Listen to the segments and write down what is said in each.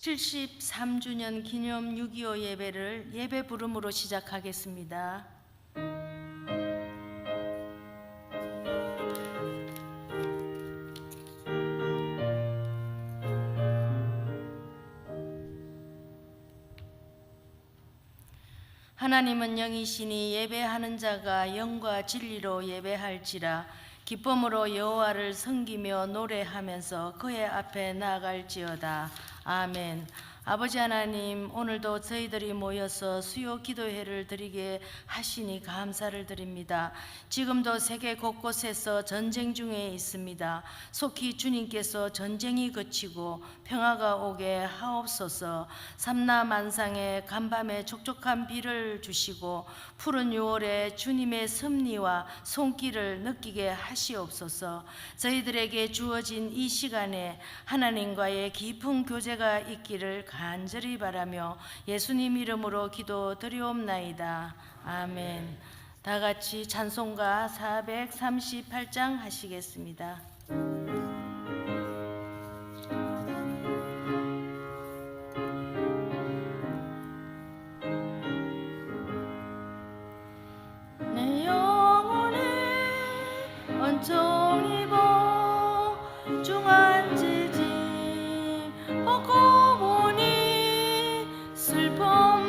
73주년 기념 6.25 예배를 예배 부름으로 시작하겠습니다. 하나님은 영이시니 예배하는 자가 영과 진리로 예배할지라. 기쁨으로 여호와를 섬기며 노래하면서 그의 앞에 나아갈지어다. 아멘. 아버지 하나님, 오늘도 저희들이 모여서 수요 기도회를 드리게 하시니 감사를 드립니다. 지금도 세계 곳곳에서 전쟁 중에 있습니다. 속히 주님께서 전쟁이 그치고 평화가 오게 하옵소서. 삼라만상에 간밤에 촉촉한 비를 주시고 푸른 6월에 주님의 섭리와 손길을 느끼게 하시옵소서. 저희들에게 주어진 이 시간에 하나님과의 깊은 교제가 있기를 간절히 바라며 예수님 이름으로 기도드리옵나이다. 아멘. 다 같이 찬송가 438장 하시겠습니다. 내 영혼에 언총 입어 중한지지 벗고 보니 슬픔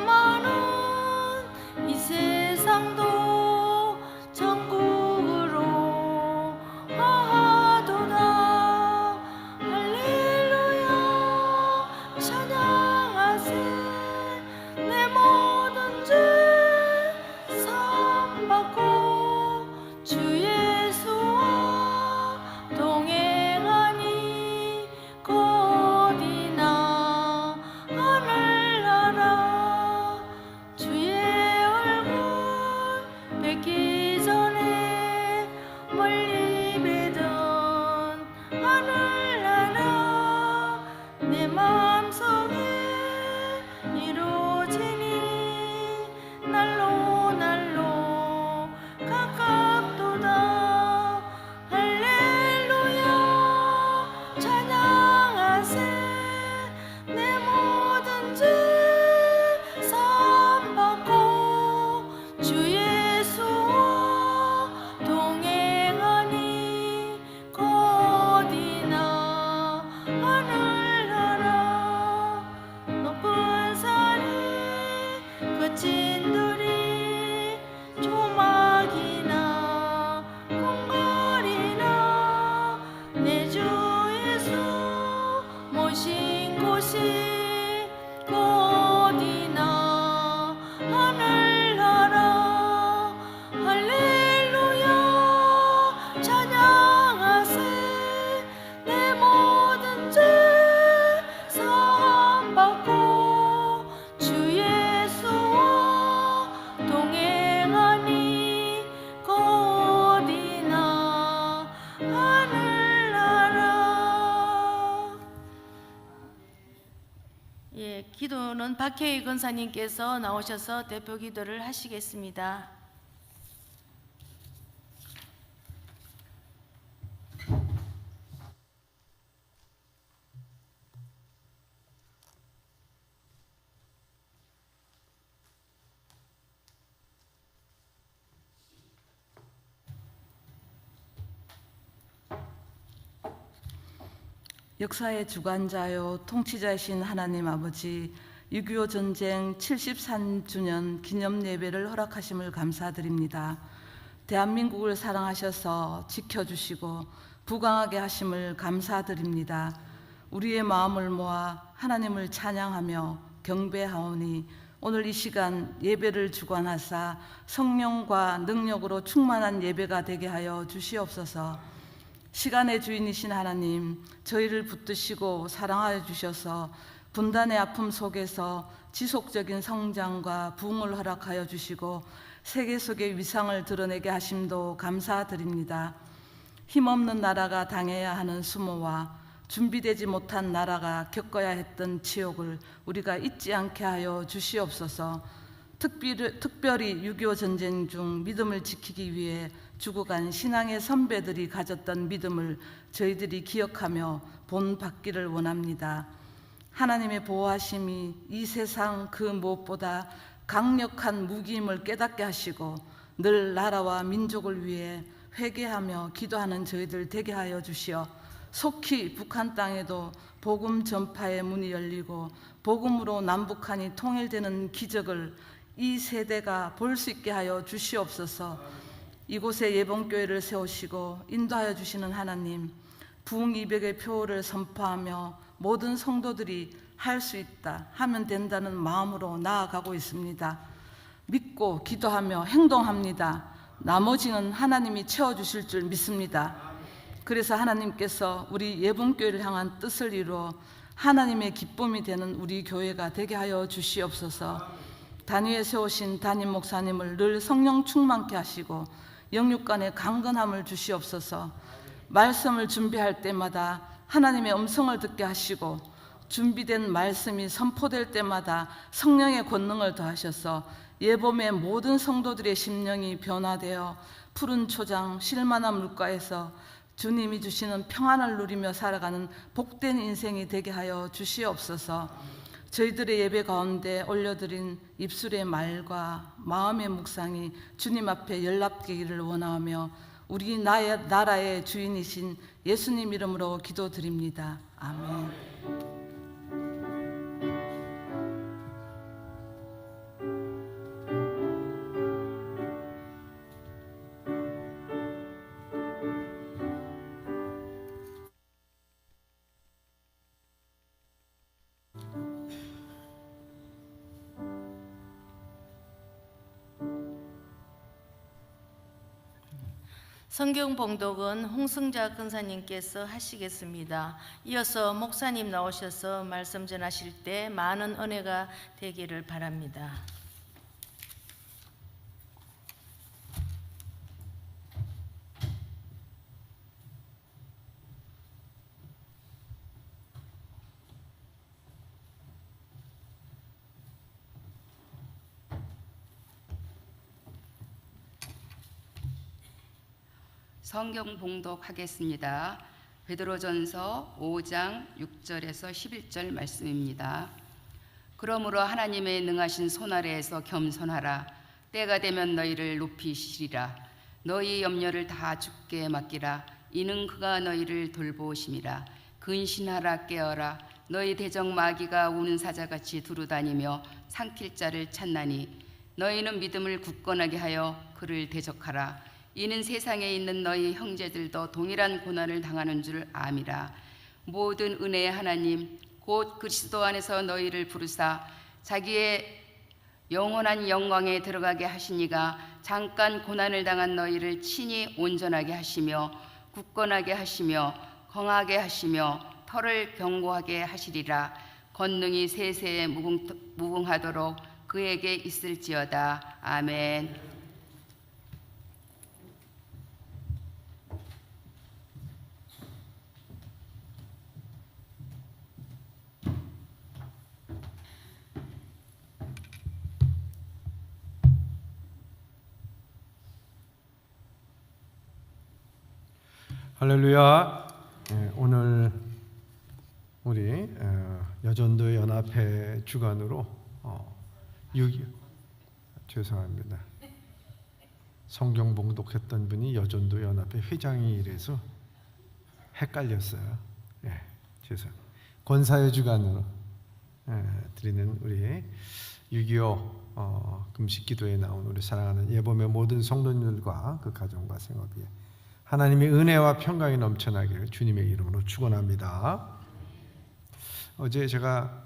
많은 이 세상도 천국으로 하도다. 할렐루야 찬양하세. 내 모든 죄 사함받고 주 예수와 동행하니 곧이나 하늘나라. 주의 얼굴 뵙기 전에 멀리 뵈던 하늘나라. 내 마음속에 이루어지니 날로 날로 가깝도다. 할렐루야 찬양하세. 내 모든 죄 사함받고 주 예수와 동행하니 곧이나 하늘나라. 높은 산이 거친 들이 조막이나 궁궐이나 내 주 예수 모신 곳이 곧이나 하늘나라. 할렐루야 찬양하세. 내 모든 죄 사함받고 주 예수와 동행하니 곧이나 하늘나라. 예, 기도는 박혜희 권사님께서 나오셔서 대표 기도를 하시겠습니다. 역사의 주관자요 통치자이신 하나님 아버지, 6.25 전쟁 73주년 기념 예배를 허락하심을 감사드립니다. 대한민국을 사랑하셔서 지켜주시고 부강하게 하심을 감사드립니다. 우리의 마음을 모아 하나님을 찬양하며 경배하오니 오늘 이 시간 예배를 주관하사 성령과 능력으로 충만한 예배가 되게 하여 주시옵소서. 시간의 주인이신 하나님, 저희를 붙드시고 사랑하여 주셔서 분단의 아픔 속에서 지속적인 성장과 부흥을 허락하여 주시고 세계 속의 위상을 드러내게 하심도 감사드립니다. 힘없는 나라가 당해야 하는 수모와 준비되지 못한 나라가 겪어야 했던 지옥을 우리가 잊지 않게 하여 주시옵소서. 특별히 6.25 전쟁 중 믿음을 지키기 위해 죽어간 신앙의 선배들이 가졌던 믿음을 저희들이 기억하며 본받기를 원합니다. 하나님의 보호하심이 이 세상 그 무엇보다 강력한 무기임을 깨닫게 하시고 늘 나라와 민족을 위해 회개하며 기도하는 저희들 되게 하여 주시어 속히 북한 땅에도 복음 전파의 문이 열리고 복음으로 남북한이 통일되는 기적을 이 세대가 볼 수 있게 하여 주시옵소서. 이곳에 예봉교회를 세우시고 인도하여 주시는 하나님, 부흥200의 표를 선포하며 모든 성도들이 할 수 있다, 하면 된다는 마음으로 나아가고 있습니다. 믿고 기도하며 행동합니다. 나머지는 하나님이 채워주실 줄 믿습니다. 그래서 하나님께서 우리 예봉교회를 향한 뜻을 이루어 하나님의 기쁨이 되는 우리 교회가 되게 하여 주시옵소서. 단위에 세우신 담임 목사님을 늘 성령 충만케 하시고 영육간의 강건함을 주시옵소서. 말씀을 준비할 때마다 하나님의 음성을 듣게 하시고 준비된 말씀이 선포될 때마다 성령의 권능을 더하셔서 예봄의 모든 성도들의 심령이 변화되어 푸른 초장 실만한 물가에서 주님이 주시는 평안을 누리며 살아가는 복된 인생이 되게 하여 주시옵소서. 저희들의 예배 가운데 올려드린 입술의 말과 마음의 묵상이 주님 앞에 연락되기를 원하며 우리 나라의 주인이신 예수님 이름으로 기도드립니다. 아멘. 성경 봉독은 홍승자 근사님께서 하시겠습니다. 이어서 목사님 나오셔서 말씀 전하실 때 많은 은혜가 되기를 바랍니다. 성경 봉독하겠습니다. 베드로전서 5장 6절에서 11절 말씀입니다. 그러므로 하나님의 능하신 손아래에서 겸손하라. 때가 되면 너희를 높이시리라. 너희 염려를 다 주께 맡기라. 이는 그가 너희를 돌보심이라. 근신하라, 깨어라. 너희 대적 마귀가 우는 사자같이 두루다니며 삼킬 자를 찾나니 너희는 믿음을 굳건하게 하여 그를 대적하라. 이는 세상에 있는 너희 형제들도 동일한 고난을 당하는 줄 암이라. 모든 은혜의 하나님 곧 그리스도 안에서 너희를 부르사 자기의 영원한 영광에 들어가게 하시니가 잠깐 고난을 당한 너희를 친히 온전하게 하시며 굳건하게 하시며 강하게 하시며 털을 견고하게 하시리라. 권능이 세세에 무궁하도록 그에게 있을지어다. 아멘. 할렐루야. 오늘 우리 여전도 연합회 주관으로 죄송합니다. 성경 봉독했던 분이 여전도 연합회 회장이라서 헷갈렸어요. 죄송합니다. 권사의 주관으로 드리는 우리 6.25 금식기도에 나온 우리 사랑하는 예범의 모든 성도님들과 그 가정과 생업에 하나님의 은혜와 평강이 넘쳐나기를 주님의 이름으로 축원합니다. 어제 제가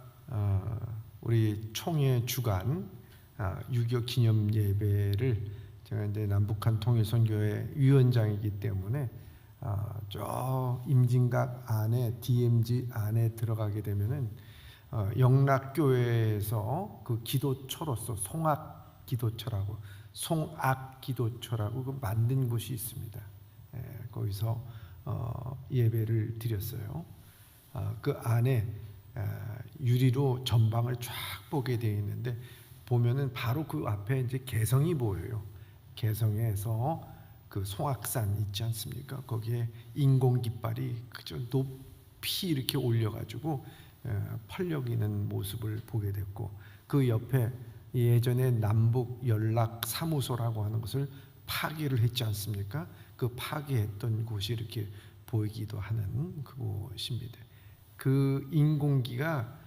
우리 총회 주간 6.25 기념 예배를 제가 이제 남북한 통일선교회 위원장이기 때문에 저 임진각 안에 DMZ 안에 들어가게 되면은 영락교회에서 그 기도처로서 송악 기도처라고 그 만든 곳이 있습니다. 거기서 예배를 드렸어요. 그 안에 유리로 전방을 쫙 보게 되어 있는데 보면은 바로 그 앞에 이제 개성이 보여요. 개성에서 그 송악산 있지 않습니까? 거기에 인공 깃발이 그저 높이 이렇게 올려가지고 펄럭이는 모습을 보게 됐고, 그 옆에 예전에 남북 연락 사무소라고 하는 것을 파괴를 했지 않습니까? 그 파괴했던 곳이 이렇게 보이기도 하는 그곳입니다. 그 인공기가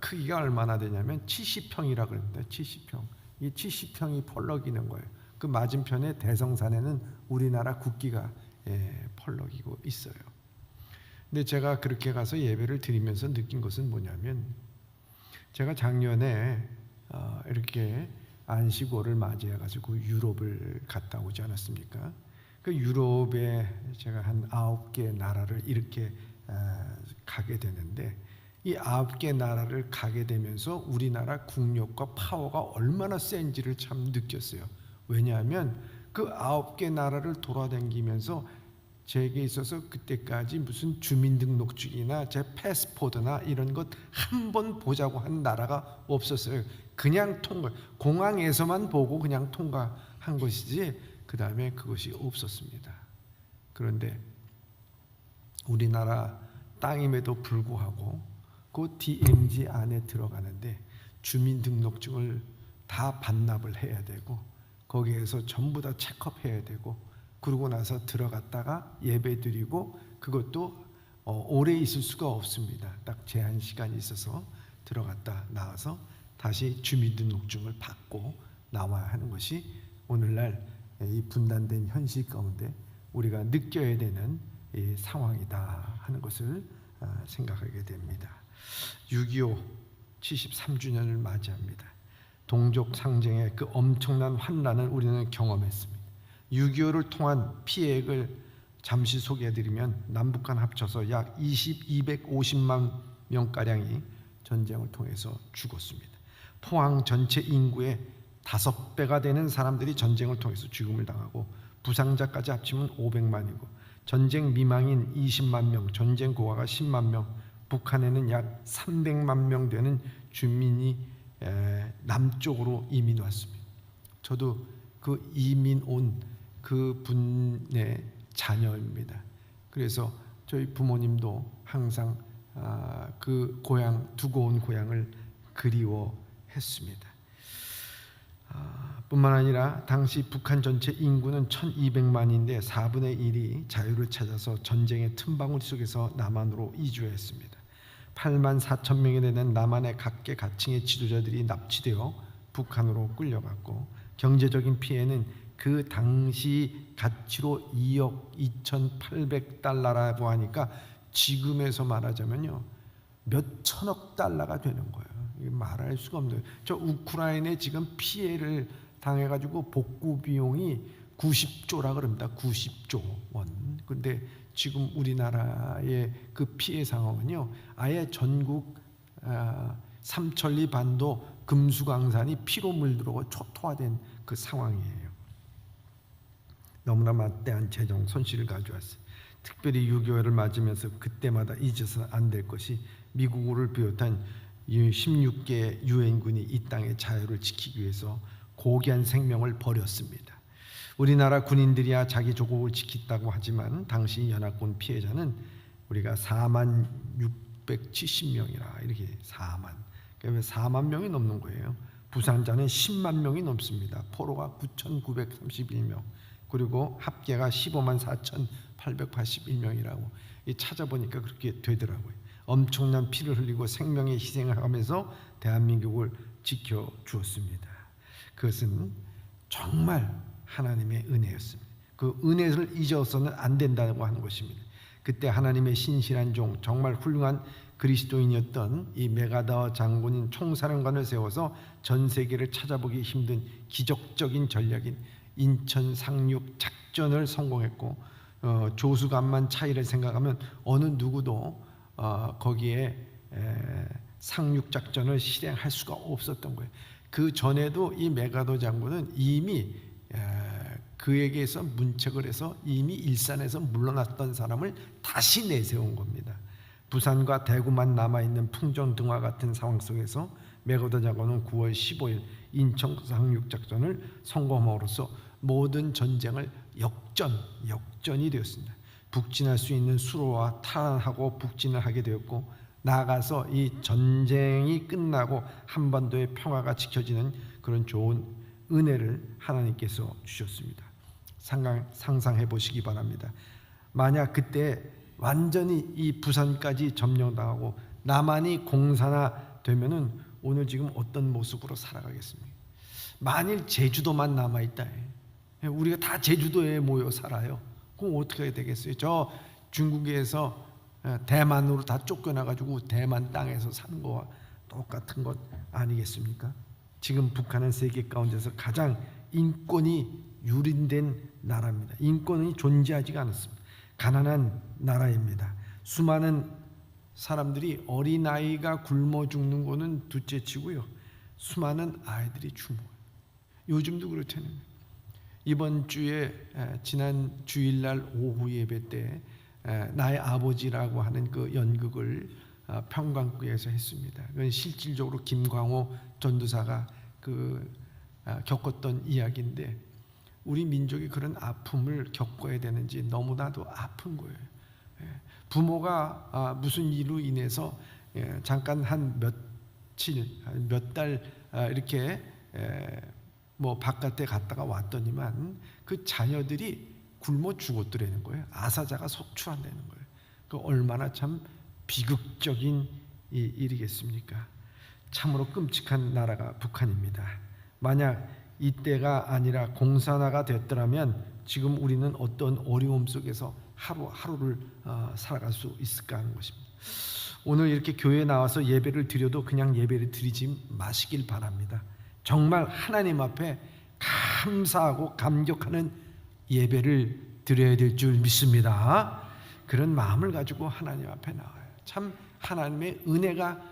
크기가 얼마나 되냐면 70평이라고 그럽니다. 70평. 이 70평이 펄럭이는 거예요. 그 맞은편에 대성산에는 우리나라 국기가 펄럭이고 있어요. 근데 제가 그렇게 가서 예배를 드리면서 느낀 것은 뭐냐면, 제가 작년에 이렇게 안식월을 맞이해 가지고 유럽을 갔다 오지 않았습니까? 그 유럽에 제가 한 9개 나라를 이렇게 가게 되는데, 이 9개 나라를 가게 되면서 우리나라 국력과 파워가 얼마나 센지를 참 느꼈어요. 왜냐하면 그 9개 나라를 돌아다니면서 제게 있어서 그때까지 무슨 주민등록증이나 제 패스포드나 이런 것 한 번 보자고 한 나라가 없었어요. 그냥 통과, 공항에서만 보고 그냥 통과한 것이지 그 다음에 그것이 없었습니다. 그런데 우리나라 땅임에도 불구하고 그 DMZ 안에 들어가는데 주민등록증을 다 반납을 해야 되고, 거기에서 전부 다 체크업해야 되고, 그러고 나서 들어갔다가 예배드리고, 그것도 오래 있을 수가 없습니다. 딱 제한 시간이 있어서 들어갔다 나와서 다시 주민등록증을 받고 나와야 하는 것이 오늘날 이 분단된 현실 가운데 우리가 느껴야 되는 이 상황이다 하는 것을 생각하게 됩니다. 6.25 73주년을 맞이합니다. 동족 상쟁의 그 엄청난 환란을 우리는 경험했습니다. 6.25를 통한 피해액을 잠시 소개해드리면, 남북한 합쳐서 약 250만 명가량이 전쟁을 통해서 죽었습니다. 포항 전체 인구의 5배가 되는 사람들이 전쟁을 통해서 죽음을 당하고, 부상자까지 합치면 500만이고, 전쟁 미망인 20만 명, 전쟁 고아가 10만 명, 북한에는 약 300만 명 되는 주민이 남쪽으로 이민 왔습니다. 저도 그 이민 온 그 분의 자녀입니다. 그래서 저희 부모님도 항상 그 고향, 두고 온 고향을 그리워했습니다. 뿐만 아니라 당시 북한 전체 인구는 1200만인데 4분의 1이 자유를 찾아서 전쟁의 틈바구니 속에서 남한으로 이주했습니다. 8만 4천 명이 되는 남한의 각계 각층의 지도자들이 납치되어 북한으로 끌려갔고, 경제적인 피해는 그 당시 가치로 2억 2,800달러라고 하니까 지금에서 말하자면요 몇 천억 달러가 되는 거예요. 이게 말할 수가 없는 거예요. 저 우크라이나에 지금 피해를 당해가지고 복구 비용이 90조라 그럽니다. 90조 원. 근데 지금 우리나라의 그 피해 상황은요, 아예 전국 삼천리 반도 금수강산이 피로 물들어가 초토화된 그 상황이에요. 너무나 막대한 재정 손실을 가져왔어요. 특별히 6.25를 맞으면서 그때마다 잊어서는 안 될 것이, 미국을 비롯한 16개 유엔군이 이 땅의 자유를 지키기 위해서 고귀한 생명을 버렸습니다. 우리나라 군인들이야 자기 조국을 지켰다고 하지만 당시 연합군 피해자는 우리가 4만 670명이라 이렇게 4만, 그러니까 4만 명이 넘는 거예요. 부상자는 10만 명이 넘습니다. 포로가 9,931명, 그리고 합계가 15만 4,881명이라고 찾아보니까 그렇게 되더라고요. 엄청난 피를 흘리고 생명의 희생을 하면서 대한민국을 지켜주었습니다. 그것은 정말 하나님의 은혜였습니다. 그 은혜를 잊어서는 안 된다고 하는 것입니다. 그때 하나님의 신실한 종, 정말 훌륭한 그리스도인이었던 이 메가더 장군인 총사령관을 세워서 전 세계를 찾아보기 힘든 기적적인 전략인 인천 상륙 작전을 성공했고, 조수간만 차이를 생각하면 어느 누구도 거기에 상륙 작전을 실행할 수가 없었던 거예요. 그 전에도 이 메가더 장군은 이미 그에게서 문책을 해서 이미 일산에서 물러났던 사람을 다시 내세운 겁니다. 부산과 대구만 남아있는 풍전등화 같은 상황 속에서 메가더 장군은 9월 15일 인천 상륙 작전을 성공함으로써 모든 전쟁을 역전이 되었습니다. 북진할 수 있는 수로와 탈환하고 북진을 하게 되었고, 나아가서 이 전쟁이 끝나고 한반도의 평화가 지켜지는 그런 좋은 은혜를 하나님께서 주셨습니다. 상상해 보시기 바랍니다. 만약 그때 완전히 이 부산까지 점령당하고 남한이 공산화 되면은 오늘 지금 어떤 모습으로 살아가겠습니까? 만일 제주도만 남아있다, 우리가 다 제주도에 모여 살아요. 그럼 어떻게 해야 되겠어요? 저 중국에서 대만으로 다 쫓겨나가지고 대만 땅에서 사는 거와 똑같은 것 아니겠습니까? 지금 북한은 세계 가운데서 가장 인권이 유린된 나라입니다. 인권이 존재하지가 않습니다. 가난한 나라입니다. 수많은 사람들이 어린아이가 굶어 죽는 거는 둘째치고요, 수많은 아이들이 죽어요. 요즘도 그렇잖아요. 이번 주에 지난 주일날 오후 예배 때 나의 아버지라고 하는 그 연극을 평강구에서 했습니다. 그건 실질적으로 김광호 전도사가 겪었던 이야기인데, 우리 민족이 그런 아픔을 겪어야 되는지 너무나도 아픈 거예요. 부모가 무슨 일로 인해서 잠깐 한 며칠, 몇 달 이렇게 뭐 바깥에 갔다가 왔더니만 그 자녀들이 굶어 죽었더라는 거예요. 아사자가 속출한다는 거예요. 그 얼마나 참 비극적인 일이겠습니까? 참으로 끔찍한 나라가 북한입니다. 만약 이때가 아니라 공산화가 됐더라면 지금 우리는 어떤 어려움 속에서 하루하루를 살아갈 수 있을까 하는 것입니다. 오늘 이렇게 교회에 나와서 예배를 드려도 그냥 예배를 드리지 마시길 바랍니다. 정말 하나님 앞에 감사하고 감격하는 예배를 드려야 될 줄 믿습니다. 그런 마음을 가지고 하나님 앞에 나와요. 참 하나님의 은혜가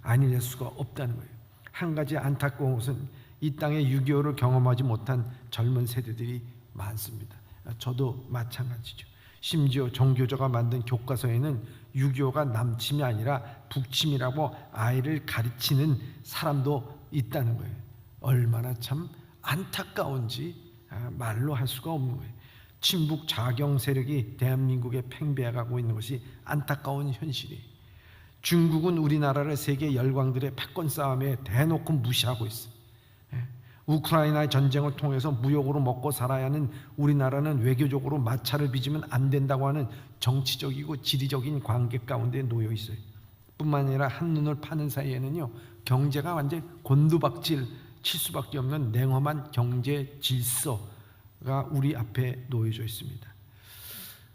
아닐 수가 없다는 거예요. 한 가지 안타까운 것은 이 땅에 6.25를 경험하지 못한 젊은 세대들이 많습니다. 저도 마찬가지죠. 심지어 정교조가 만든 교과서에는 6.25가 남침이 아니라 북침이라고 아이를 가르치는 사람도 있다는 거예요. 얼마나 참 안타까운지 말로 할 수가 없는 거예요. 친북 좌경 세력이 대한민국에 팽배해가고 있는 것이 안타까운 현실이에요. 중국은 우리나라를 세계 열강들의 패권 싸움에 대놓고 무시하고 있어요. 우크라이나의 전쟁을 통해서 무역으로 먹고 살아야 하는 우리나라는 외교적으로 마찰을 빚으면 안 된다고 하는 정치적이고 지리적인 관계 가운데 놓여 있어요. 뿐만 아니라 한눈을 파는 사이에는요, 경제가 완전 곤두박질 칠 수밖에 없는 냉엄한 경제 질서가 우리 앞에 놓여져 있습니다.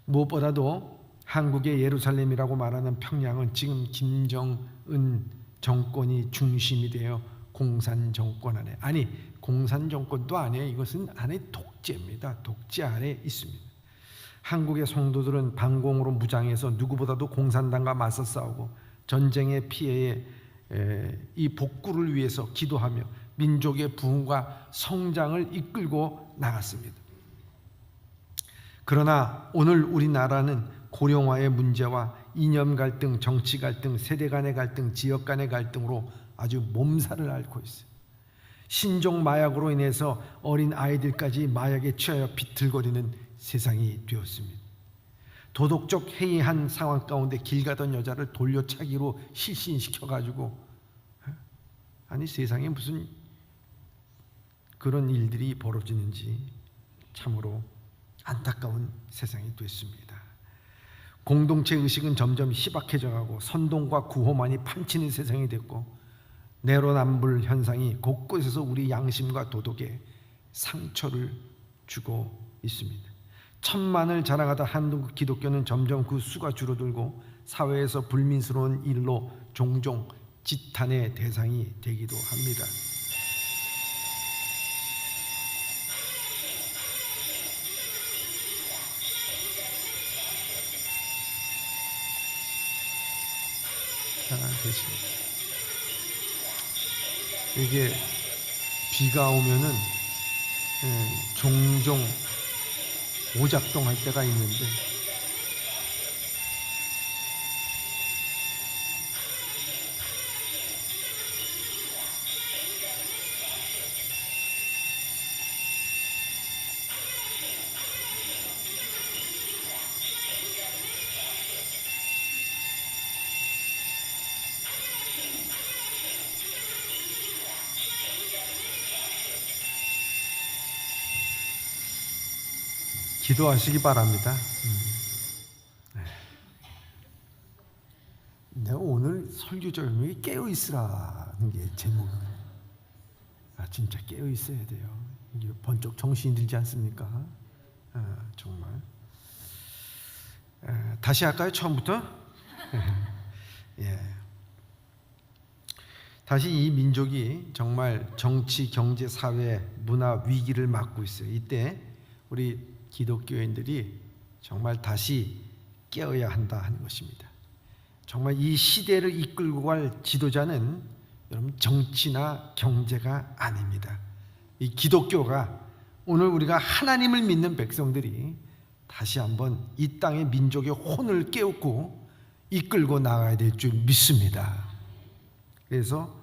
무엇보다도 한국의 예루살렘이라고 말하는 평양은 지금 김정은 정권이 중심이 되어 공산 정권 안에, 아니 공산 정권도 아니에요. 이것은 안에 독재입니다. 독재 아래 있습니다. 한국의 성도들은 반공으로 무장해서 누구보다도 공산당과 맞서 싸우고 전쟁의 피해에 이 복구를 위해서 기도하며 민족의 부흥과 성장을 이끌고 나갔습니다. 그러나 오늘 우리나라는 고령화의 문제와 이념 갈등, 정치 갈등, 세대 간의 갈등, 지역 간의 갈등으로 아주 몸살을 앓고 있어요. 신종 마약으로 인해서 어린 아이들까지 마약에 취하여 비틀거리는 세상이 되었습니다. 도덕적 해이한 상황 가운데 길 가던 여자를 돌려차기로 실신시켜가지고, 아니 세상에 무슨 그런 일들이 벌어지는지 참으로 안타까운 세상이 됐습니다. 공동체 의식은 점점 희박해져가고 선동과 구호만이 판치는 세상이 됐고, 내로남불 현상이 곳곳에서 우리 양심과 도덕에 상처를 주고 있습니다. 천만을 자랑하다 한국 기독교는 점점 그 수가 줄어들고 사회에서 불민스러운 일로 종종 지탄의 대상이 되기도 합니다. 됐습니다. 이게 비가 오면은 종종 오작동할 때가 있는데, 기도하시기 바랍니다. 내가 오늘 설교 제목이 깨어 있으라는 게 제목이에요. 진짜 깨어 있어야 돼요. 이게 번쩍 정신이 들지 않습니까? 정말. 다시 할까요? 처음부터? 예. 다시 이 민족이 정말 정치, 경제, 사회, 문화 위기를 맞고 있어요. 이때 우리 기독교인들이 정말 다시 깨어야 한다 하는 것입니다. 정말 이 시대를 이끌고 갈 지도자는 여러분 정치나 경제가 아닙니다. 이 기독교가 오늘 우리가 하나님을 믿는 백성들이 다시 한번 이 땅의 민족의 혼을 깨우고 이끌고 나가야 될 줄 믿습니다. 그래서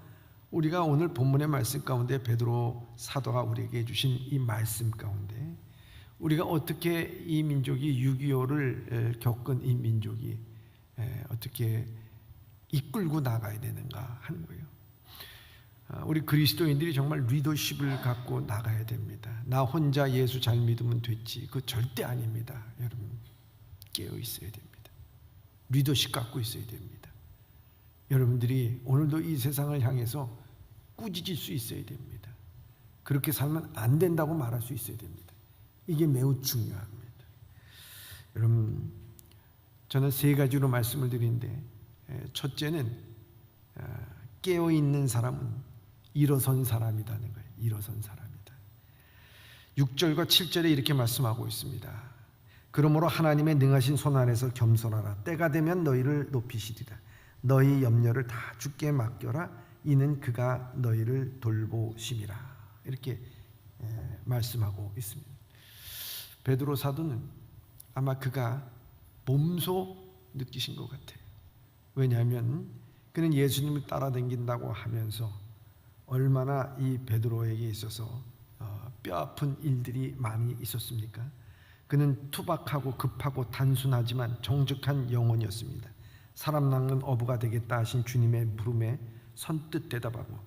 우리가 오늘 본문의 말씀 가운데 베드로 사도가 우리에게 주신 이 말씀 가운데 우리가 어떻게 이 민족이 6.25를 겪은 이 민족이 어떻게 이끌고 나가야 되는가 하는 거예요. 우리 그리스도인들이 정말 리더십을 갖고 나가야 됩니다. 나 혼자 예수 잘 믿으면 됐지. 그거 절대 아닙니다. 여러분 깨어 있어야 됩니다. 리더십 갖고 있어야 됩니다. 여러분들이 오늘도 이 세상을 향해서 꾸짖을 수 있어야 됩니다. 그렇게 살면 안 된다고 말할 수 있어야 됩니다. 이게 매우 중요합니다. 여러분 저는 세 가지로 말씀을 드리는데 첫째는 깨어있는 사람은 일어선 사람이라는 거예요. 일어선 사람이다. 6절과 7절에 이렇게 말씀하고 있습니다. 그러므로 하나님의 능하신 손 안에서 겸손하라. 때가 되면 너희를 높이시리라. 너희 염려를 다 주께 맡겨라. 이는 그가 너희를 돌보심이라. 이렇게 말씀하고 있습니다. 베드로 사도는 아마 그가 몸소 느끼신 것 같아요. 왜냐하면 그는 예수님을 따라다닌다고 하면서 얼마나 이 베드로에게 있어서 뼈아픈 일들이 많이 있었습니까? 그는 투박하고 급하고 단순하지만 정직한 영혼이었습니다. 사람 낚는 어부가 되겠다 하신 주님의 부름에 선뜻 대답하고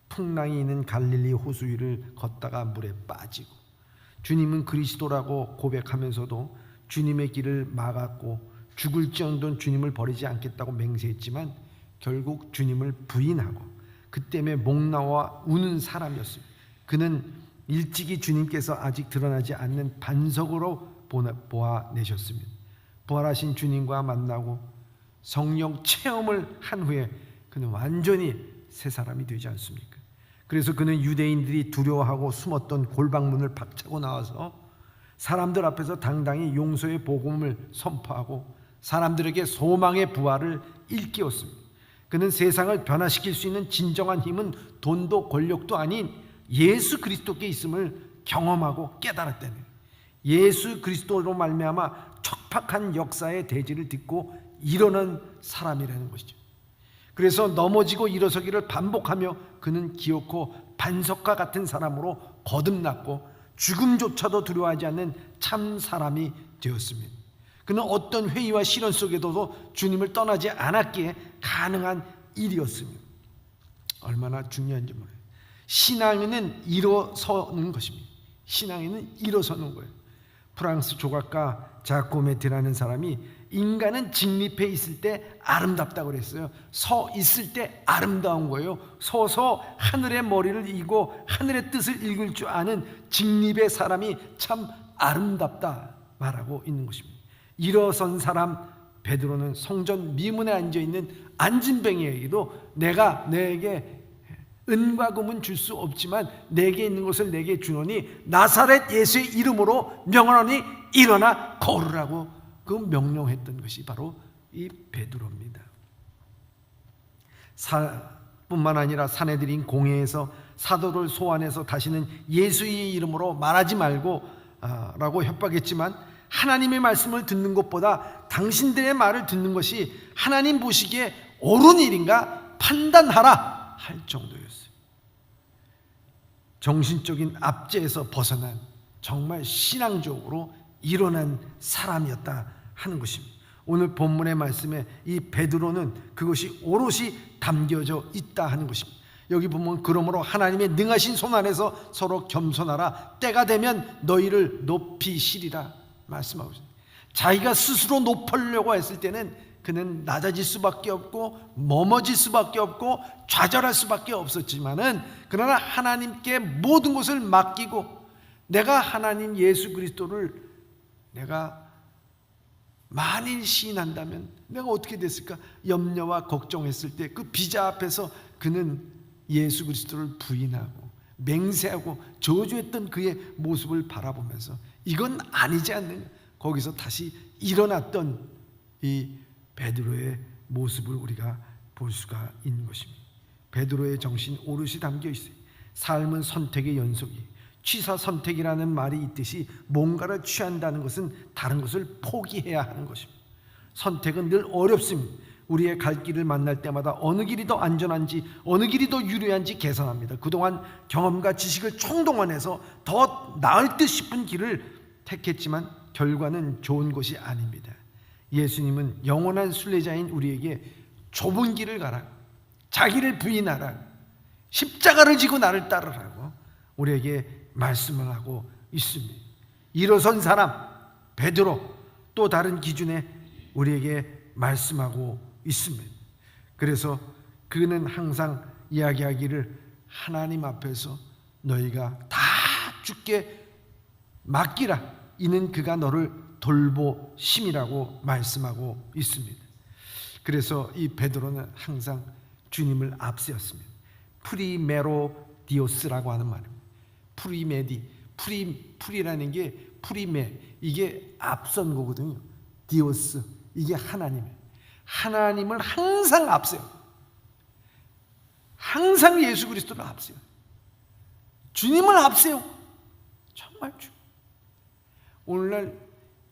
풍랑이 있는 갈릴리 호수 위를 걷다가 물에 빠지고 주님은 그리스도라고 고백하면서도 주님의 길을 막았고 죽을지언정 주님을 버리지 않겠다고 맹세했지만 결국 주님을 부인하고 그 때문에 목나와 우는 사람이었습니다. 그는 일찍이 주님께서 아직 드러나지 않는 반석으로 보아내셨습니다. 부활하신 주님과 만나고 성령 체험을 한 후에 그는 완전히 새 사람이 되지 않습니까? 그래서 그는 유대인들이 두려워하고 숨었던 골방문을 박차고 나와서 사람들 앞에서 당당히 용서의 복음을 선포하고 사람들에게 소망의 부활을 일깨웠습니다. 그는 세상을 변화시킬 수 있는 진정한 힘은 돈도 권력도 아닌 예수 그리스도께 있음을 경험하고 깨달았다는 거예요. 예수 그리스도로 말미암아 척박한 역사의 대지를 딛고 일어난 사람이라는 것이죠. 그래서 넘어지고 일어서기를 반복하며 그는 기어코 반석과 같은 사람으로 거듭났고 죽음조차도 두려워하지 않는 참 사람이 되었습니다. 그는 어떤 회의와 시련 속에도 주님을 떠나지 않았기에 가능한 일이었습니다. 얼마나 중요한지 몰라요. 신앙에는 일어서는 것입니다. 신앙에는 일어서는 거예요. 프랑스 조각가 자코 메티라는 사람이 인간은 직립해 있을 때 아름답다고 그랬어요. 서 있을 때 아름다운 거예요. 서서 하늘의 머리를 이고 하늘의 뜻을 읽을 줄 아는 직립의 사람이 참 아름답다 말하고 있는 것입니다. 일어선 사람 베드로는 성전 미문에 앉아있는 안진뱅이에게도 내가 너에게 은과 금은 줄 수 없지만 내게 있는 것을 내게 주노니 나사렛 예수의 이름으로 명하노니 일어나 걸으라고 그 명령했던 것이 바로 이 베드로입니다. 뿐만 아니라 사내들인 공회에서 사도를 소환해서 다시는 예수의 이름으로 말하지 말고 라고 협박했지만 하나님의 말씀을 듣는 것보다 당신들의 말을 듣는 것이 하나님 보시기에 옳은 일인가 판단하라 할 정도였어요. 정신적인 압제에서 벗어난 정말 신앙적으로 일어난 사람이었다 하는 것입니다. 오늘 본문의 말씀에 이 베드로는 그것이 오롯이 담겨져 있다 하는 것입니다. 여기 보면 그러므로 하나님의 능하신 손 안에서 서로 겸손하라. 때가 되면 너희를 높이시리라 말씀하고 있습니다. 자기가 스스로 높으려고 했을 때는 그는 낮아질 수밖에 없고 머머질 수밖에 없고 좌절할 수밖에 없었지만은, 그러나 하나님께 모든 것을 맡기고 내가 하나님 예수 그리스도를 내가 만일 시인한다면 내가 어떻게 됐을까? 염려와 걱정했을 때 그 비자 앞에서 그는 예수 그리스도를 부인하고 맹세하고 저주했던 그의 모습을 바라보면서 이건 아니지 않느냐, 거기서 다시 일어났던 이 베드로의 모습을 우리가 볼 수가 있는 것입니다. 베드로의 정신 오롯이 담겨 있어요. 삶은 선택의 연속이, 취사 선택이라는 말이 있듯이 뭔가를 취한다는 것은 다른 것을 포기해야 하는 것입니다. 선택은 늘 어렵습니다. 우리의 갈 길을 만날 때마다 어느 길이 더 안전한지, 어느 길이 더 유리한지 계산합니다. 그동안 경험과 지식을 총동원해서 더 나을 듯 싶은 길을 택했지만 결과는 좋은 것이 아닙니다. 예수님은 영원한 순례자인 우리에게 좁은 길을 가라, 자기를 부인하라, 십자가를 지고 나를 따르라고 우리에게 말씀을 하고 있습니다. 일어선 사람 베드로 또 다른 기준에 우리에게 말씀하고 있습니다. 그래서 그는 항상 이야기하기를 하나님 앞에서 너희가 다 주께 맡기라, 이는 그가 너를 돌보심이라고 말씀하고 있습니다. 그래서 이 베드로는 항상 주님을 앞세웠습니다. 프리메로디오스라고 하는 말입니다. 프리메디, 프리라는 게 프리메, 이게 앞선 거거든요. 디오스, 이게 하나님이에요. 하나님을 항상 앞세워, 항상 예수 그리스도를 앞세워, 주님을 앞세워. 정말 오늘날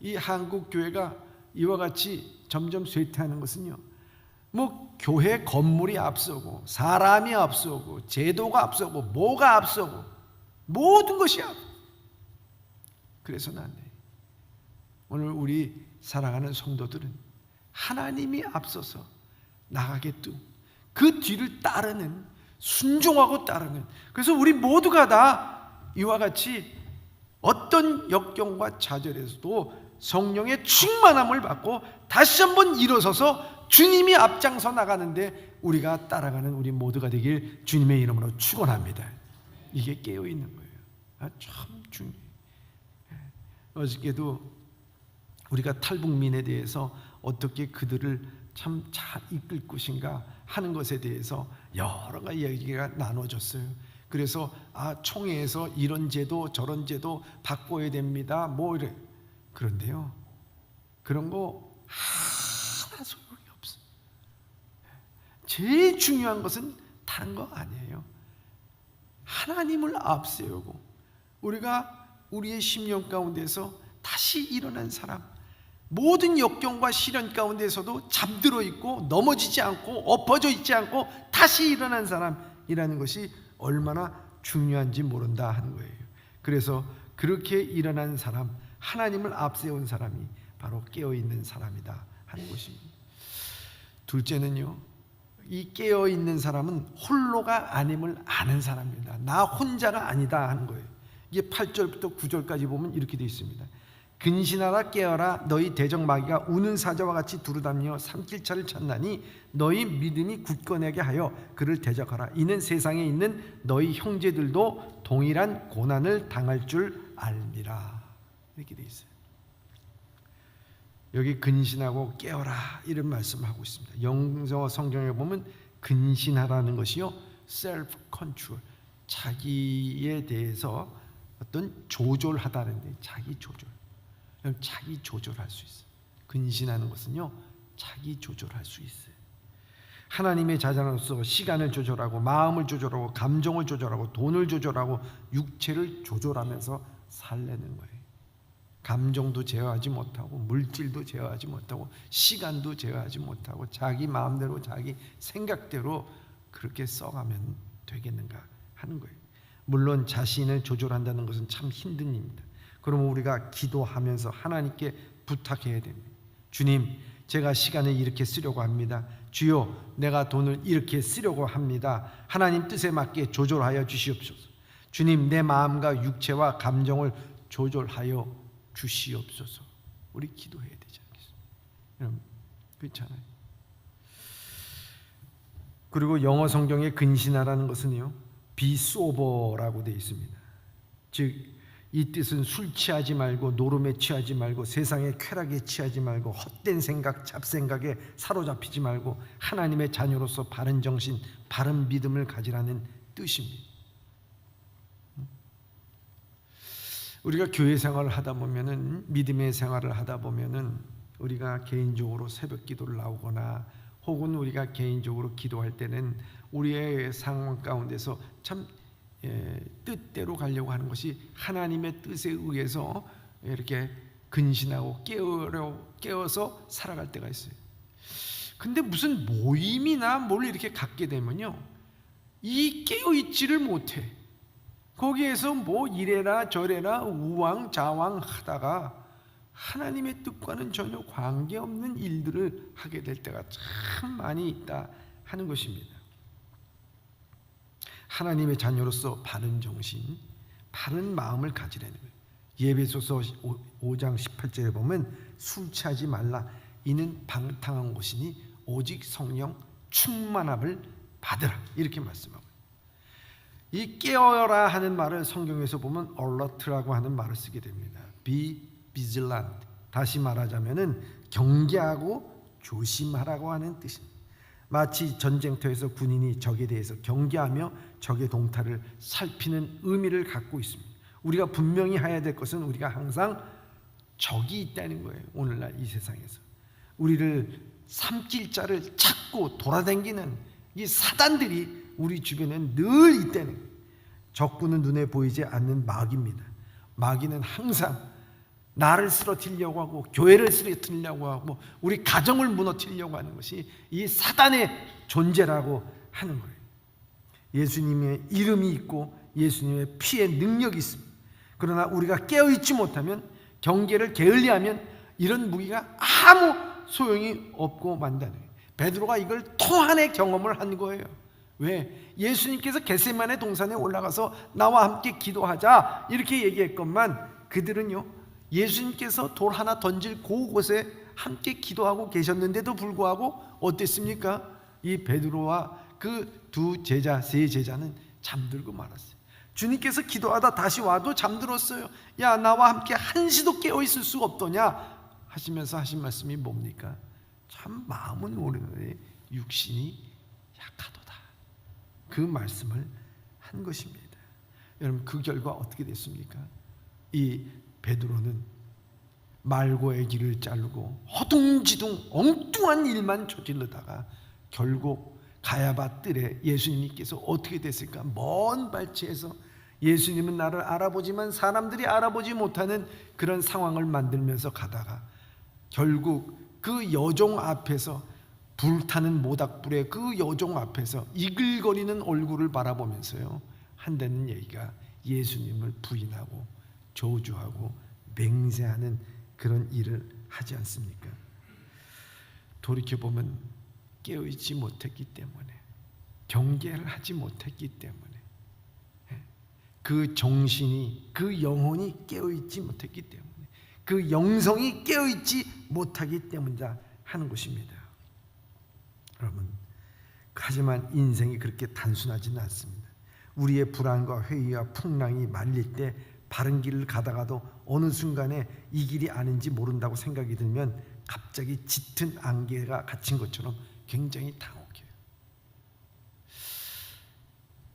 이 한국 교회가 이와 같이 점점 쇠퇴하는 것은요, 뭐 교회 건물이 앞서고 사람이 앞서고 제도가 앞서고 뭐가 앞서고 모든 것이 앞서. 그래서는 안 돼. 오늘 우리 사랑하는 성도들은 하나님이 앞서서 나가게끔 그 뒤를 따르는, 순종하고 따르는, 그래서 우리 모두가 다 이와 같이 어떤 역경과 좌절에서도 성령의 충만함을 받고 다시 한번 일어서서 주님이 앞장서 나가는데 우리가 따라가는 우리 모두가 되길 주님의 이름으로 축원합니다. 이게 깨어있는 거예요. 참 중요해요. 어저께도 우리가 탈북민에 대해서 어떻게 그들을 참 잘 이끌 것인가 하는 것에 대해서 여러 가지 얘기가 나눠졌어요. 그래서 총회에서 이런 제도 저런 제도 바꿔야 됩니다, 뭐 이래. 그런데요, 그런 거 하나 소용이 없어. 제일 중요한 것은 다른 거 아니에요. 하나님을 앞세우고 우리가 우리의 심령 가운데서 다시 일어난 사람, 모든 역경과 시련 가운데서도 잠들어 있고 넘어지지 않고 엎어져 있지 않고 다시 일어난 사람이라는 것이 얼마나 중요한지 모른다 하는 거예요. 그래서 그렇게 일어난 사람, 하나님을 앞세운 사람이 바로 깨어있는 사람이다 하는 것입니다. 둘째는요, 이 깨어있는 사람은 홀로가 아님을 아는 사람입니다. 나 혼자가 아니다 하는 거예요. 이게 8절부터 9절까지 보면 이렇게 되어 있습니다. 근신하라 깨어라, 너희 대적 마귀가 우는 사자와 같이 두루다니며 삼킬 차를 찾나니 너희 믿음이 굳건하게 하여 그를 대적하라. 이는 세상에 있는 너희 형제들도 동일한 고난을 당할 줄 알미라. 이렇게 되어 있어요. 여기 근신하고 깨어라 이런 말씀을 하고 있습니다. 영어 성경에 보면 근신하라는 것이요, self control, 자기에 대해서 어떤 조절하다는데, 자기 조절, 자기 조절할 수 있어요. 근신하는 것은요, 자기 조절할 수 있어요. 하나님의 자녀로서 시간을 조절하고 마음을 조절하고 감정을 조절하고 돈을 조절하고 육체를 조절하면서 살려는 거예요. 감정도 제어하지 못하고 물질도 제어하지 못하고 시간도 제어하지 못하고 자기 마음대로 자기 생각대로 그렇게 써가면 되겠는가 하는 거예요. 물론 자신을 조절한다는 것은 참 힘든 일입니다. 그러면 우리가 기도하면서 하나님께 부탁해야 됩니다. 주님, 제가 시간을 이렇게 쓰려고 합니다. 주여, 내가 돈을 이렇게 쓰려고 합니다. 하나님 뜻에 맞게 조절하여 주시옵소서. 주님, 내 마음과 육체와 감정을 조절하여 주시옵소서. 우리 기도해야 되지 않겠습니까? 여러분, 그렇잖아요. 그리고 영어 성경에 근신하라는 것은요, be sober라고 되어 있습니다. 즉 이 뜻은 술 취하지 말고, 노름에 취하지 말고, 세상의 쾌락에 취하지 말고, 헛된 생각, 잡생각에 사로잡히지 말고 하나님의 자녀로서 바른 정신, 바른 믿음을 가지라는 뜻입니다. 우리가 교회 생활을 하다 보면은, 믿음의 생활을 하다 보면은 우리가 개인적으로 새벽 기도를 나오거나 혹은 우리가 개인적으로 기도할 때는 우리의 상황 가운데서 참 뜻대로 가려고 하는 것이 하나님의 뜻에 의해서 이렇게 근신하고 깨어서 살아갈 때가 있어요. 근데 무슨 모임이나 뭘 이렇게 갖게 되면요, 이 깨어있지를 못해. 거기에서 뭐 이래라 저래라 우왕좌왕 하다가 하나님의 뜻과는 전혀 관계없는 일들을 하게 될 때가 참 많이 있다 하는 것입니다. 하나님의 자녀로서 바른 정신, 바른 마음을 가지라는 거예요. 예배소서 5장 18절에 보면 술 취하지 말라. 이는 방탕한 것이니 오직 성령 충만함을 받으라. 이렇게 말씀하고, 이 깨어라 하는 말을 성경에서 보면 alert라고 하는 말을 쓰게 됩니다. Be vigilant. 다시 말하자면은 경계하고 조심하라고 하는 뜻입니다. 마치 전쟁터에서 군인이 적에 대해서 경계하며 적의 동타를 살피는 의미를 갖고 있습니다. 우리가 분명히 해야 될 것은 우리가 항상 적이 있다는 거예요. 오늘날 이 세상에서 우리를 삼킬 자를 찾고 돌아다니는 이 사단들이 우리 주변에 늘 있다는 거예요. 적군은 눈에 보이지 않는 마귀입니다. 마귀는 항상 나를 쓰러뜨리려고 하고 교회를 쓰러뜨리려고 하고 우리 가정을 무너뜨리려고 하는 것이 이 사단의 존재라고 하는 거예요. 예수님의 이름이 있고 예수님의 피의 능력이 있습니다. 그러나 우리가 깨어있지 못하면, 경계를 게을리하면 이런 무기가 아무 소용이 없고 만다는 거예요. 베드로가 이걸 통한의 경험을 한 거예요. 왜? 예수님께서 겟세마네 동산에 올라가서 나와 함께 기도하자 이렇게 얘기했건만, 그들은요 예수님께서 돌 하나 던질 그곳에 함께 기도하고 계셨는데도 불구하고 어땠습니까? 이 베드로와 그 두 제자, 세 제자는 잠들고 말았어요. 주님께서 기도하다 다시 와도 잠들었어요. 야, 나와 함께 한시도 깨어있을 수 없더냐 하시면서 하신 말씀이 뭡니까? 참 마음은 오르는데 육신이 약하도다. 그 말씀을 한 것입니다. 여러분, 그 결과 어떻게 됐습니까? 이 베드로는 말고의 길을 자르고 허둥지둥 엉뚱한 일만 저지르다가 결국 가야바 뜰에 예수님께서 어떻게 됐을까? 먼 발치에서 예수님은 나를 알아보지만 사람들이 알아보지 못하는 그런 상황을 만들면서 가다가 결국 그 여종 앞에서, 불타는 모닥불의 그 여종 앞에서 이글거리는 얼굴을 바라보면서요 한다는 얘기가 예수님을 부인하고 저주하고 맹세하는 그런 일을 하지 않습니까? 돌이켜보면 깨어있지 못했기 때문에, 경계를 하지 못했기 때문에, 그 정신이, 그 영혼이 깨어있지 못했기 때문에, 그 영성이 깨어있지 못하기 때문이다 하는 것입니다. 여러분, 하지만 인생이 그렇게 단순하지는 않습니다. 우리의 불안과 회의와 풍랑이 말릴 때 바른 길을 가다가도 어느 순간에 이 길이 아닌지 모른다고 생각이 들면 갑자기 짙은 안개가 갇힌 것처럼 굉장히 당혹해요.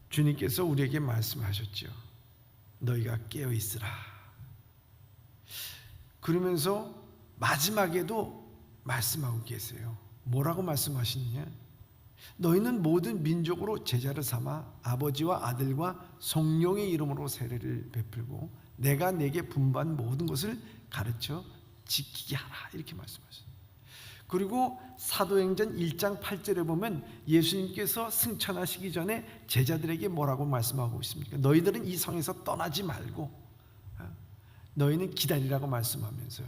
주님께서 우리에게 말씀하셨죠. 너희가 깨어 있으라. 그러면서 마지막에도 말씀하고 계세요. 뭐라고 말씀하시느냐? 너희는 모든 민족으로 제자를 삼아 아버지와 아들과 성령의 이름으로 세례를 베풀고 내가 내게 분부한 모든 것을 가르쳐 지키게 하라. 이렇게 말씀하셨어요. 그리고 사도행전 1장 8절에 보면 예수님께서 승천하시기 전에 제자들에게 뭐라고 말씀하고 있습니까? 너희들은 이 성에서 떠나지 말고 너희는 기다리라고 말씀하면서요,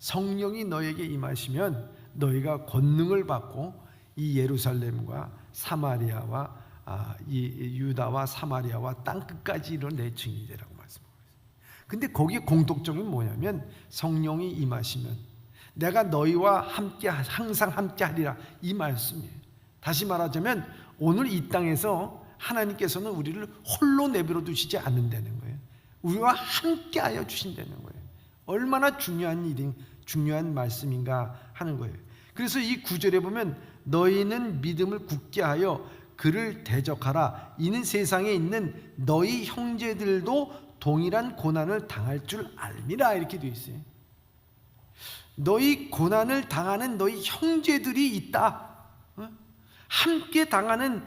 성령이 너에게 임하시면 너희가 권능을 받고 이 예루살렘과 사마리아와 이 유다와 사마리아와 땅끝까지 이르러 내 증인이 되라고 말씀하고 있어요. 근데 거기에 공통점이 뭐냐면 성령이 임하시면 내가 너희와 함께 항상 함께 하리라, 이 말씀이에요. 다시 말하자면 오늘 이 땅에서 하나님께서는 우리를 홀로 내버려 두시지 않는다는 거예요. 우리와 함께 하여 주신다는 거예요. 얼마나 중요한 말씀인가 하는 거예요. 그래서 이 구절에 보면 너희는 믿음을 굳게 하여 그를 대적하라. 이는 세상에 있는 너희 형제들도 동일한 고난을 당할 줄 알미라, 이렇게 되어 있어요. 너희 고난을 당하는 너희 형제들이 있다, 함께 당하는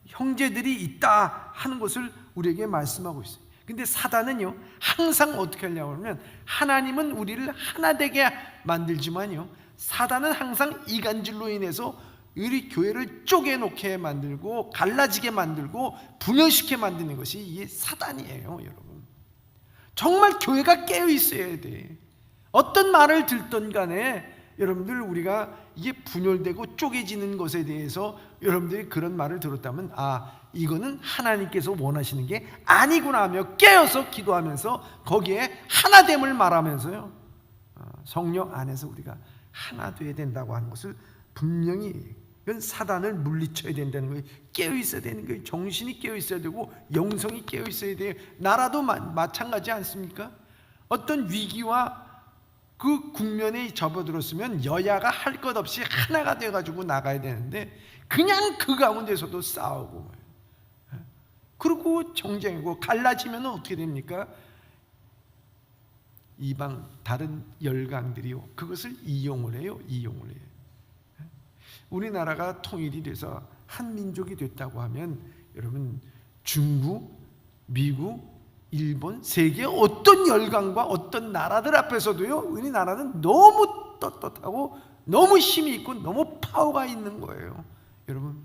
형제들이 있다 하는 것을 우리에게 말씀하고 있어요. 근데 사단은요, 항상 어떻게 하려고 하면, 하나님은 우리를 하나 되게 만들지만요, 사단은 항상 이간질로 인해서 우리 교회를 쪼개놓게 만들고 갈라지게 만들고 분열시켜 만드는 것이 이 사단이에요. 여러분, 정말 교회가 깨어 있어야 돼. 어떤 말을 듣던 간에 여러분들, 우리가 이게 분열되고 쪼개지는 것에 대해서 여러분들이 그런 말을 들었다면, 이거는 하나님께서 원하시는 게 아니구나 하며 깨어서 기도하면서 거기에 하나됨을 말하면서요, 성령 안에서 우리가 하나 돼야 된다고 하는 것을 분명히, 이건 사단을 물리쳐야 된다는 거예요. 깨어 있어야 되는 거예요. 정신이 깨어 있어야 되고 영성이 깨어 있어야 돼요. 나라도 마찬가지 않습니까? 어떤 위기와 그 국면에 접어들었으면 여야가 할 것 없이 하나가 돼가지고 나가야 되는데, 그냥 그 가운데서도 싸우고, 그리고 정쟁이고 갈라지면 어떻게 됩니까? 이방 다른 열강들이요, 그것을 이용을 해요. 우리나라가 통일이 돼서 한 민족이 됐다고 하면, 여러분, 중국, 미국, 일본, 세계 어떤 열강과 어떤 나라들 앞에서도요, 우리나라는 너무 떳떳하고 너무 힘이 있고 너무 파워가 있는 거예요. 여러분,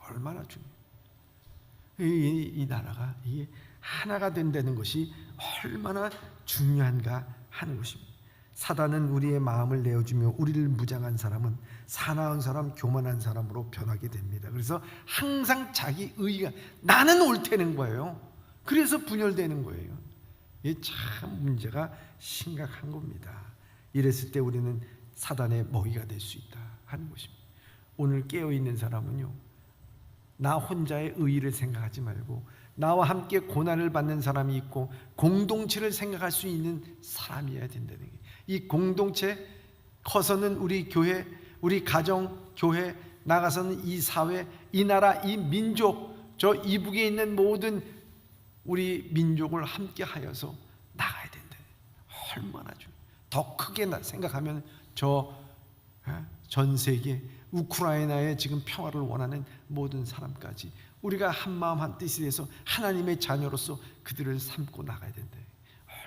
얼마나 중요해요. 이 나라가 이게 하나가 된다는 것이 얼마나 중요한가 하는 것입니다. 사단은 우리의 마음을 내어주며 우리를 무장한 사람은 사나운 사람, 교만한 사람으로 변하게 됩니다. 그래서 항상 자기 의가 나는 옳다는 거예요. 그래서 분열되는 거예요. 이게 참 문제가 심각한 겁니다. 이랬을 때 우리는 사단의 먹이가 될 수 있다 하는 것입니다. 오늘 깨어있는 사람은요, 나 혼자의 의의를 생각하지 말고 나와 함께 고난을 받는 사람이 있고 공동체를 생각할 수 있는 사람이어야 된다는 거예요. 이 공동체 커서는 우리 교회, 우리 가정, 교회, 나가서는 이 사회, 이 나라, 이 민족, 저 이북에 있는 모든 우리 민족을 함께 하여서 나가야 된다. 얼마나 더 크게 생각하면 전 세계 우크라이나의 지금 평화를 원하는 모든 사람까지 우리가 한 마음 한 뜻이 돼서 하나님의 자녀로서 그들을 삼고 나가야 된다.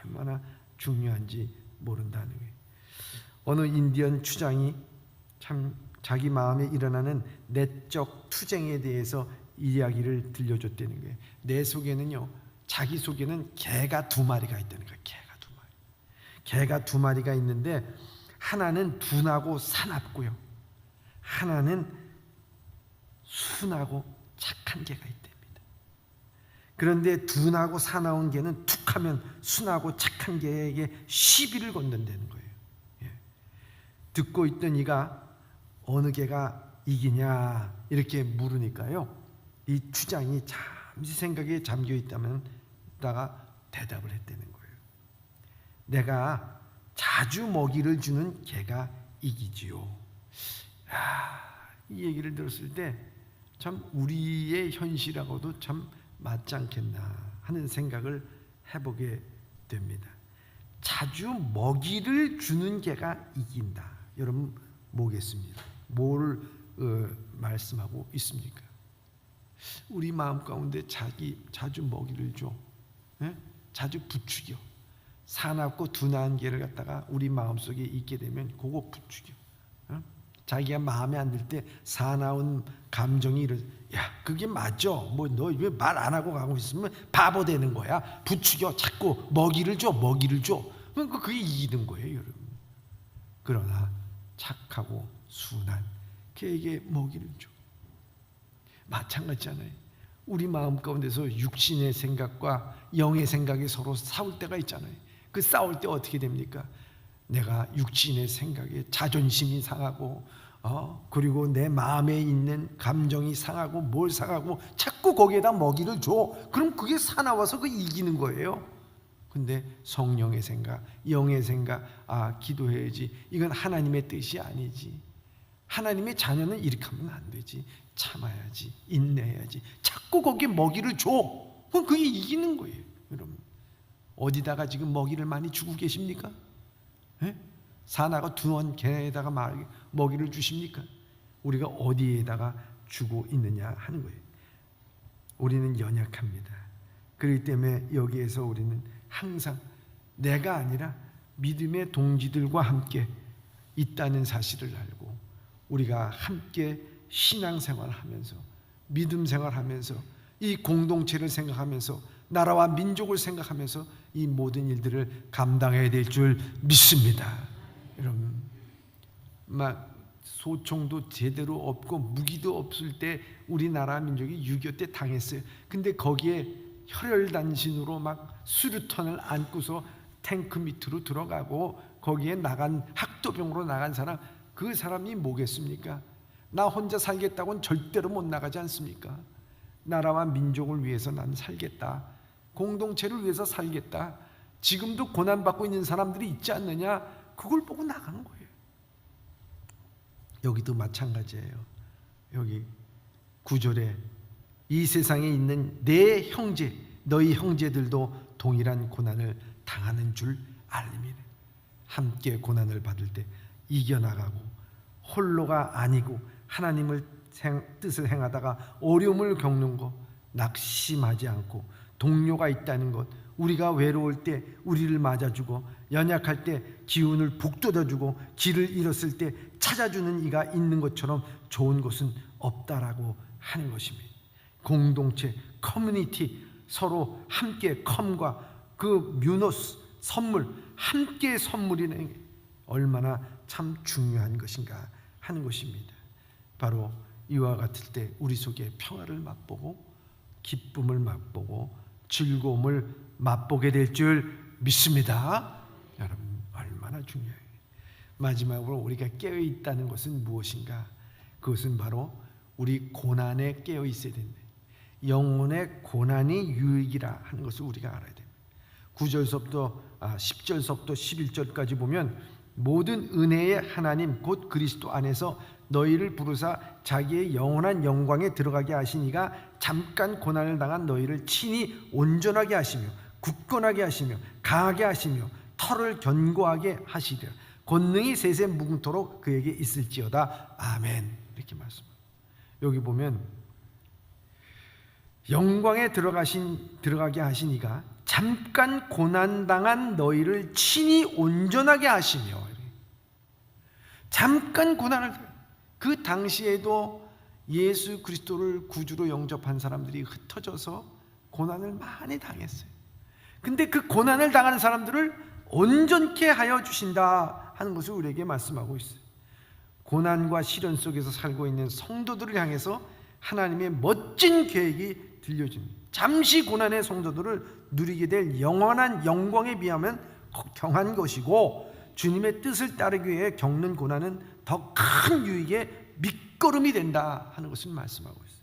얼마나 중요한지 모른다는 거예요. 어느 인디언 추장이 참 자기 마음에 일어나는 내적 투쟁에 대해서 이야기를 들려줬다는 거예요. 내 속에는요, 자기 속에는 개가 2마리가 있다는 거예요. 개가 2마리가 있는데, 하나는 둔하고 사납고요, 하나는 순하고 착한 개가 있답니다. 그런데 둔하고 사나운 개는 툭하면 순하고 착한 개에게 시비를 건넨다는 거예요. 듣고 있던 이가 어느 개가 이기냐 이렇게 물으니까요, 이 추장이 잠시 생각에 잠겨 있다가 대답을 했다는 거예요. 내가 자주 먹이를 주는 개가 이기지요. 이 얘기를 들었을 때 참 우리의 현실하고도 참 맞지 않겠나 하는 생각을 해보게 됩니다. 자주 먹이를 주는 개가 이긴다. 여러분, 뭐겠습니까? 뭘 말씀하고 있습니까? 우리 마음 가운데 자주 먹이를 줘, 자주 부추겨. 사납고 둔한 개를 갖다가 우리 마음속에 있게 되면 그거 부추겨. 자기가 마음에 안 들 때 사나운 감정이 야, 그게 맞아. 뭐 너 왜 말 안 하고 가고 있으면 바보 되는 거야. 부추겨. 자꾸 먹이를 줘. 그러니까 그게 이기는 거예요, 여러분. 그러나 착하고 순한 개에게 먹이를 줘. 마찬가지잖아요. 우리 마음 가운데서 육신의 생각과 영의 생각이 서로 싸울 때가 있잖아요. 그 싸울 때 어떻게 됩니까? 내가 육신의 생각에 자존심이 상하고 그리고 내 마음에 있는 감정이 상하고 뭘 상하고 자꾸 거기에다 먹이를 줘. 그럼 그게 사나워서 그 이기는 거예요. 근데 성령의 생각, 영의 생각, 기도해야지. 이건 하나님의 뜻이 아니지. 하나님의 자녀는 이렇게 하면 안 되지. 참아야지, 인내해야지. 자꾸 거기에 먹이를 줘. 그럼 그게 이기는 거예요. 여러분, 어디다가 지금 먹이를 많이 주고 계십니까? 예? 사나가 두원 개에다가 먹이를 주십니까? 우리가 어디에다가 주고 있느냐 하는 거예요. 우리는 연약합니다. 그렇기 때문에 여기에서 우리는 항상 내가 아니라 믿음의 동지들과 함께 있다는 사실을 알고 우리가 함께 신앙생활을 하면서 믿음 생활하면서 이 공동체를 생각하면서 나라와 민족을 생각하면서 이 모든 일들을 감당해야 될 줄 믿습니다. 여러분, 막 소총도 제대로 없고 무기도 없을 때 우리나라 민족이 6.25 때 당했어요. 근데 거기에 혈혈단신으로 막 수류탄을 안고서 탱크 밑으로 들어가고 거기에 나간 학도병으로 나간 사람, 그 사람이 뭐겠습니까? 나 혼자 살겠다고는 절대로 못 나가지 않습니까? 나라와 민족을 위해서 난 살겠다. 공동체를 위해서 살겠다. 지금도 고난받고 있는 사람들이 있지 않느냐? 그걸 보고 나가는 거예요. 여기도 마찬가지예요. 여기 9절에 이 세상에 있는 내 형제, 너희 형제들도 동일한 고난을 당하는 줄 알림이네. 함께 고난을 받을 때 이겨나가고 홀로가 아니고 하나님을 뜻을 행하다가 어려움을 겪는 것, 낙심하지 않고 동료가 있다는 것, 우리가 외로울 때 우리를 맞아주고 연약할 때 기운을 북돋아주고 길을 잃었을 때 찾아주는 이가 있는 것처럼 좋은 것은 없다라고 하는 것입니다. 공동체, 커뮤니티, 서로 함께 컴과 그 뮤노스, 선물, 함께 선물이라는 게 얼마나 참 중요한 것인가 하는 것입니다. 바로 이와 같을 때 우리 속에 평화를 맛보고 기쁨을 맛보고 즐거움을 맛보게 될 줄 믿습니다. 여러분, 얼마나 중요해요. 마지막으로 우리가 깨어 있다는 것은 무엇인가? 그것은 바로 우리 고난에 깨어 있어야 된다. 영혼의 고난이 유익이라 하는 것을 우리가 알아야 됩니다. 9절서부터 10절서부터 11절까지 보면 모든 은혜의 하나님 곧 그리스도 안에서 너희를 부르사 자기의 영원한 영광에 들어가게 하시니가 잠깐 고난을 당한 너희를 친히 온전하게 하시며 굳건하게 하시며 강하게 하시며 털을 견고하게 하시리라. 권능이 세세 무궁토록 그에게 있을지어다. 아멘. 이렇게 말씀합니다. 여기 보면 영광에 들어가게 하시니가 잠깐 고난당한 너희를 친히 온전하게 하시며, 잠깐 고난을, 그 당시에도 예수 그리스도를 구주로 영접한 사람들이 흩어져서 고난을 많이 당했어요. 근데 그 고난을 당하는 사람들을 온전케 하여 주신다 하는 것을 우리에게 말씀하고 있어요. 고난과 시련 속에서 살고 있는 성도들을 향해서 하나님의 멋진 계획이 들려줍니다. 잠시 고난의 성도들을 누리게 될 영원한 영광에 비하면 경한 것이고, 주님의 뜻을 따르기 위해 겪는 고난은 더 큰 유익의 밑거름이 된다 하는 것을 말씀하고 있어요.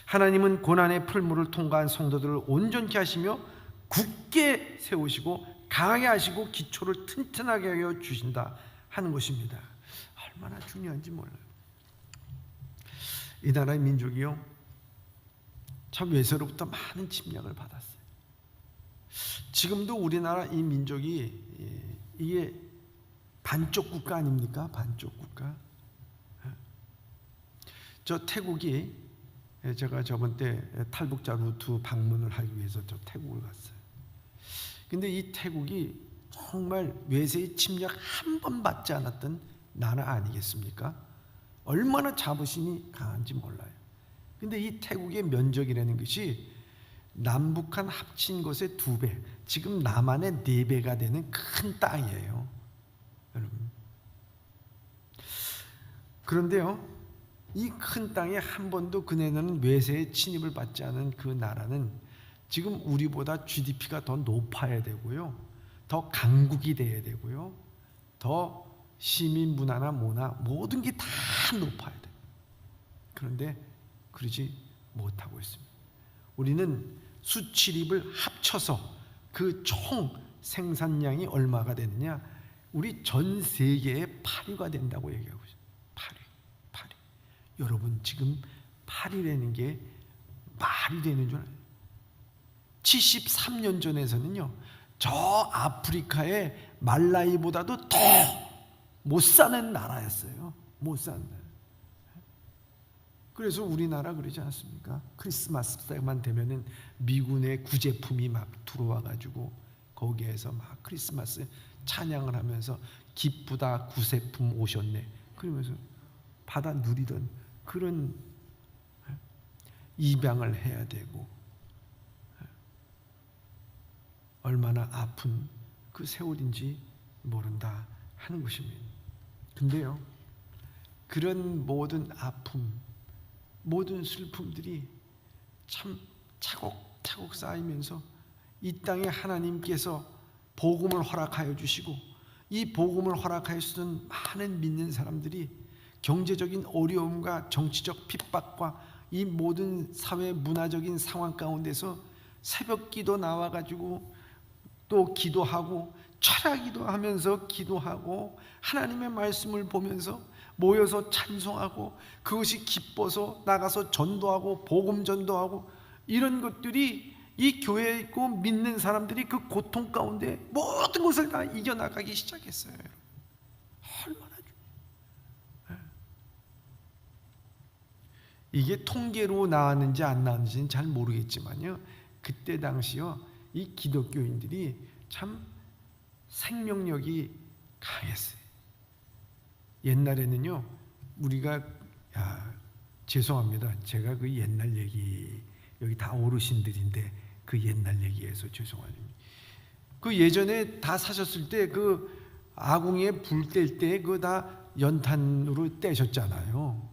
하나님은 고난의 풀무를 통과한 성도들을 온전케 하시며 굳게 세우시고 강하게 하시고 기초를 튼튼하게 하여 주신다 하는 것입니다. 얼마나 중요한지 몰라요. 이 나라의 민족이요, 참 외세로부터 많은 침략을 받았어요. 지금도 우리나라 이 민족이 이게 반쪽 국가 아닙니까? 반쪽 국가. 저 태국이, 제가 저번 때 탈북자 루트 방문을 하기 위해서 저 태국을 갔어요. 근데 이 태국이 정말 외세의 침략 한 번 받지 않았던 나라 아니겠습니까? 얼마나 자부심이 강한지 몰라요. 근데 이 태국의 면적이라는 것이 남북한 합친 것의 2배, 지금 남한의 4배가 되는 큰 땅이에요, 여러분. 그런데요, 이 큰 땅에 한 번도 그네는 외세의 침입을 받지 않은 그 나라는 지금 우리보다 GDP가 더 높아야 되고요, 더 강국이 돼야 되고요, 더 시민 문화나 문화 모든 게 다 높아야 돼요. 그런데 그러지 못하고 있습니다. 우리는 수출입을 합쳐서 그 총 생산량이 얼마가 되느냐, 우리 전 세계의 8위가 된다고 얘기하고 있어요. 8위. 여러분, 지금 8위라는 게 말이 되는 줄 알아요? 73년 전에서는요, 저 아프리카의 말라위보다도 더 못 사는 나라였어요. 못 사는 나라. 그래서 우리나라 그러지 않습니까? 크리스마스 때만 되면은 미군의 구제품이 막 들어와 가지고 거기에서 막 크리스마스 찬양을 하면서 기쁘다 구세품 오셨네 그러면서 받아 누리던 그런 입양을 해야 되고, 얼마나 아픈 그 세월인지 모른다 하는 것입니다. 근데요, 그런 모든 아픔, 모든 슬픔들이 참 차곡차곡 쌓이면서 이 땅에 하나님께서 복음을 허락하여 주시고, 이 복음을 허락하여 주신 많은 믿는 사람들이 경제적인 어려움과 정치적 핍박과 이 모든 사회 문화적인 상황 가운데서 새벽 기도 나와가지고 또 기도하고 철야기도 하면서 기도하고 하나님의 말씀을 보면서 모여서 찬송하고 그것이 기뻐서 나가서 전도하고 복음 전도하고, 이런 것들이 이 교회에 있고 믿는 사람들이 그 고통 가운데 모든 것을 다 이겨나가기 시작했어요. 얼마나 이게 통계로 나왔는지 안 나왔는지는 잘 모르겠지만요, 그때 당시요 이 기독교인들이 참 생명력이 강했어요. 옛날에는요, 우리가 죄송합니다. 제가 그 옛날 얘기, 여기 다 어르신들인데 그 옛날 얘기해서 죄송합니다. 그 예전에 다 사셨을 때 그 아궁이에 불 뗄 때 그 다 연탄으로 떼셨잖아요.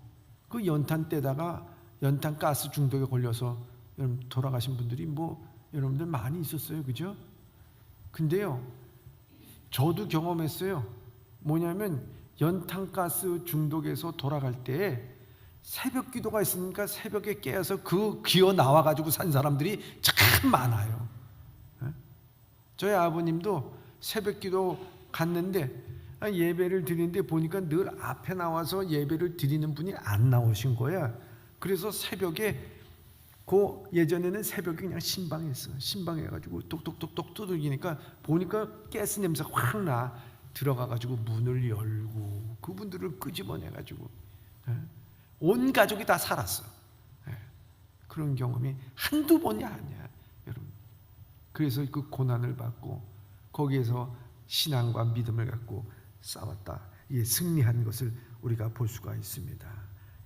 그 연탄 떼다가 연탄 가스 중독에 걸려서 돌아가신 분들이 뭐 여러분들 많이 있었어요, 그죠? 근데요, 저도 경험했어요. 뭐냐면 연탄가스 중독에서 돌아갈 때 새벽 기도가 있으니까 새벽에 깨어서 그 기어 나와가지고 산 사람들이 참 많아요. 저희 아버님도 새벽 기도 갔는데 예배를 드리는데 보니까 늘 앞에 나와서 예배를 드리는 분이 안 나오신 거야. 그래서 새벽에 예전에는 새벽에 그냥 신방했어. 신방해가지고 똑똑똑똑 두들기니까 보니까 가스 냄새 확 나. 들어가가지고 문을 열고 그분들을 끄집어내가지고 온 가족이 다 살았어. 그런 경험이 한두 번이 아니야, 여러분. 그래서 그 고난을 받고 거기에서 신앙과 믿음을 갖고 싸웠다, 승리한 것을 우리가 볼 수가 있습니다.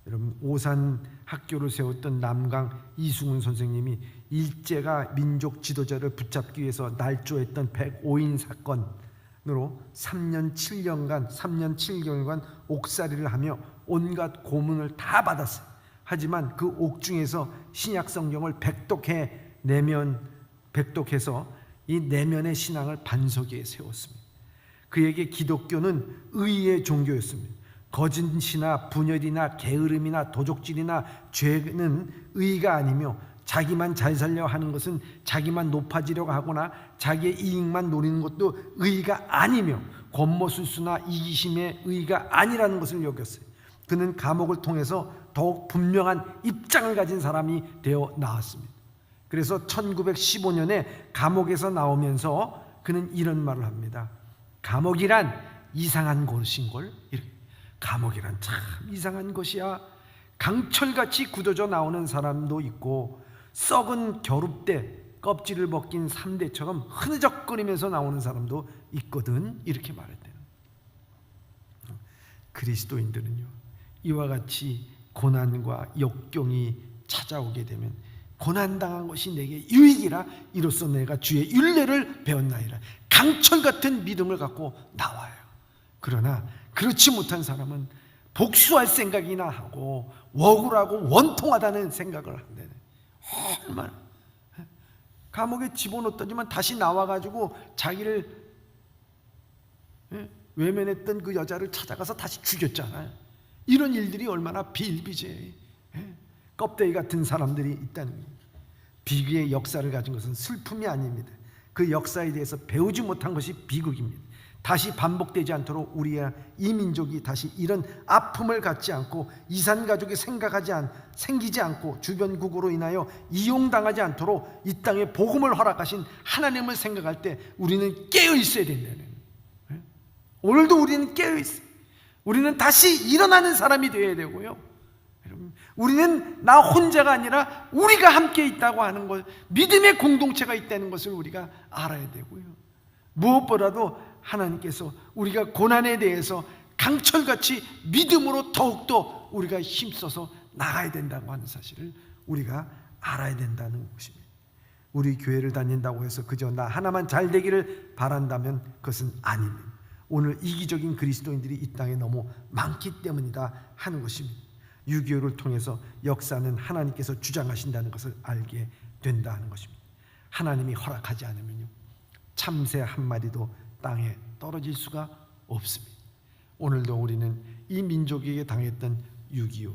여러분, 오산 학교를 세웠던 남강 이승훈 선생님이 일제가 민족 지도자를 붙잡기 위해서 날조했던 105인 사건으로 3년 7개월간 옥살이를 하며 온갖 고문을 다 받았어요. 하지만 그 옥중에서 신약 성경을 백독해서 이 내면의 신앙을 반석 위에 세웠습니다. 그에게 기독교는 의의 종교였습니다. 거짓이나 분열이나 게으름이나 도적질이나 죄는 의가 아니며, 자기만 잘 살려 하는 것은 자기만 높아지려고 하거나 자기의 이익만 노리는 것도 의가 아니며, 권모술수나 이기심의 의가 아니라는 것을 여겼어요. 그는 감옥을 통해서 더욱 분명한 입장을 가진 사람이 되어 나왔습니다. 그래서 1915년에 감옥에서 나오면서 그는 이런 말을 합니다. 감옥이란 이상한 곳인걸. 감옥이란 참 이상한 것이야. 강철같이 굳어져 나오는 사람도 있고, 썩은 겨룹대 껍질을 벗긴 삼대처럼 흐느적거리면서 나오는 사람도 있거든. 이렇게 말했대요. 그리스도인들은요, 이와 같이 고난과 역경이 찾아오게 되면 고난당한 것이 내게 유익이라 이로써 내가 주의 율례를 배웠나이라, 강철 같은 믿음을 갖고 나와요. 그러나 그렇지 못한 사람은 복수할 생각이나 하고 억울하고 원통하다는 생각을 한대. 얼마나 감옥에 집어넣었더니만 다시 나와가지고 자기를 외면했던 그 여자를 찾아가서 다시 죽였잖아요. 이런 일들이 얼마나 비일비재해. 껍데기 같은 사람들이 있다는 거예요. 비극의 역사를 가진 것은 슬픔이 아닙니다. 그 역사에 대해서 배우지 못한 것이 비극입니다. 다시 반복되지 않도록 우리의 이 민족이 다시 이런 아픔을 갖지 않고 이산가족이 생기지 않고 주변국으로 인하여 이용당하지 않도록 이 땅에 복음을 허락하신 하나님을 생각할 때 우리는 깨어 있어야 된다는 거예요. 오늘도 우리는 깨어 있어요. 우리는 다시 일어나는 사람이 되어야 되고요. 여러분, 우리는 나 혼자가 아니라 우리가 함께 있다고 하는 것, 믿음의 공동체가 있다는 것을 우리가 알아야 되고요. 무엇보다도 하나님께서 우리가 고난에 대해서 강철같이 믿음으로 더욱더 우리가 힘써서 나가야 된다고 하는 사실을 우리가 알아야 된다는 것입니다. 우리 교회를 다닌다고 해서 그저 나 하나만 잘 되기를 바란다면 그것은 아닙니다. 오늘 이기적인 그리스도인들이 이 땅에 너무 많기 때문이다 하는 것입니다. 6.25를 통해서 역사는 하나님께서 주장하신다는 것을 알게 된다 하는 것입니다. 하나님이 허락하지 않으면요, 참새 한 마리도 땅에 떨어질 수가 없습니다. 오늘도 우리는 이 민족에게 당했던 6.25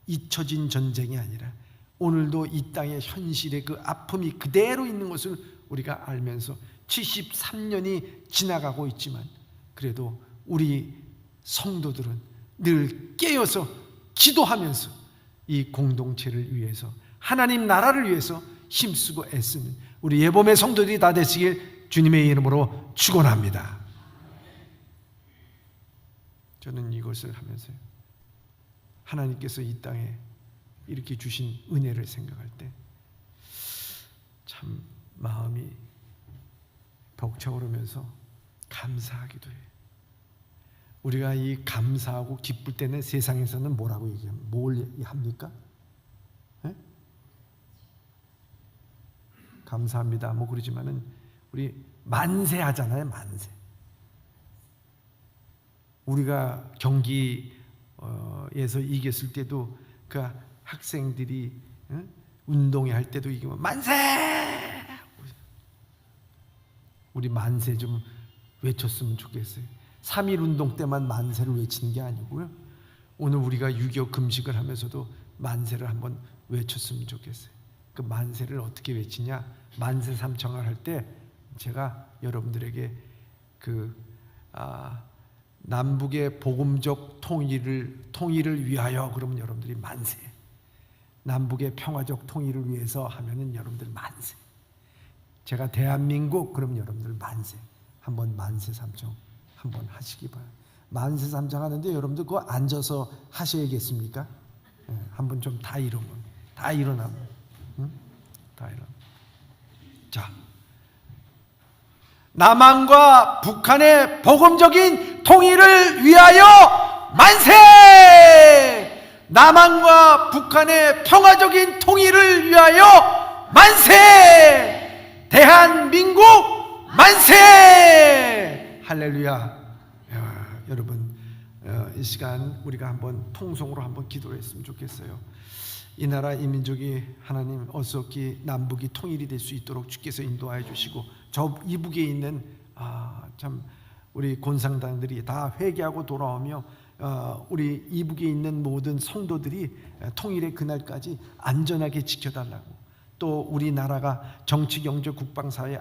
잊혀진 전쟁이 아니라 오늘도 이 땅의 현실의 그 아픔이 그대로 있는 것을 우리가 알면서 73년이 지나가고 있지만 그래도 우리 성도들은 늘 깨어서 기도하면서 이 공동체를 위해서 하나님 나라를 위해서 힘쓰고 애쓰는 우리 예범의 성도들이 다 되시길 주님의 이름으로 축원합니다. 저는 이것을 하면서 하나님께서 이 땅에 이렇게 주신 은혜를 생각할 때 참 마음이 벅차오르면서 감사하기도 해요. 우리가 이 감사하고 기쁠 때는 세상에서는 뭐라고 얘기합니까? 뭘 합니까? 네? 감사합니다 뭐 그러지만은 우리 만세 하잖아요. 만세. 우리가 경기에서 이겼을 때도 그 학생들이 운동회 할 때도 이기면 만세! 우리 만세 좀 외쳤으면 좋겠어요. 3.1 운동 때만 만세를 외치는 게 아니고요. 오늘 우리가 6.25 금식을 하면서도 만세를 한번 외쳤으면 좋겠어요. 그 만세를 어떻게 외치냐? 만세 삼창을 할 때 제가 여러분들에게 남북의 복음적 통일을 위하여 그러면 여러분들이 만세. 남북의 평화적 통일을 위해서 하면은 여러분들 만세. 제가 대한민국 그러면 여러분들 만세. 한번 만세 삼창 한번 하시기 바랍니다. 만세 삼창 하는데 여러분들 그거 앉아서 하셔야겠습니까? 네, 한번 좀 다 일어나면 다 일어나. 자. 남한과 북한의 복음적인 통일을 위하여 만세! 남한과 북한의 평화적인 통일을 위하여 만세! 대한민국 만세! 할렐루야. 여러분 이 시간 우리가 한번 통성으로 한번 기도를 했으면 좋겠어요. 이 나라 이 민족이 하나님 어떻게 남북이 통일이 될 수 있도록 주께서 인도하여 주시고 저 이북에 있는 참 우리 곤상당들이 다 회개하고 돌아오며 우리 이북에 있는 모든 성도들이 통일의 그날까지 안전하게 지켜달라고, 또 우리나라가 정치, 경제, 국방, 사회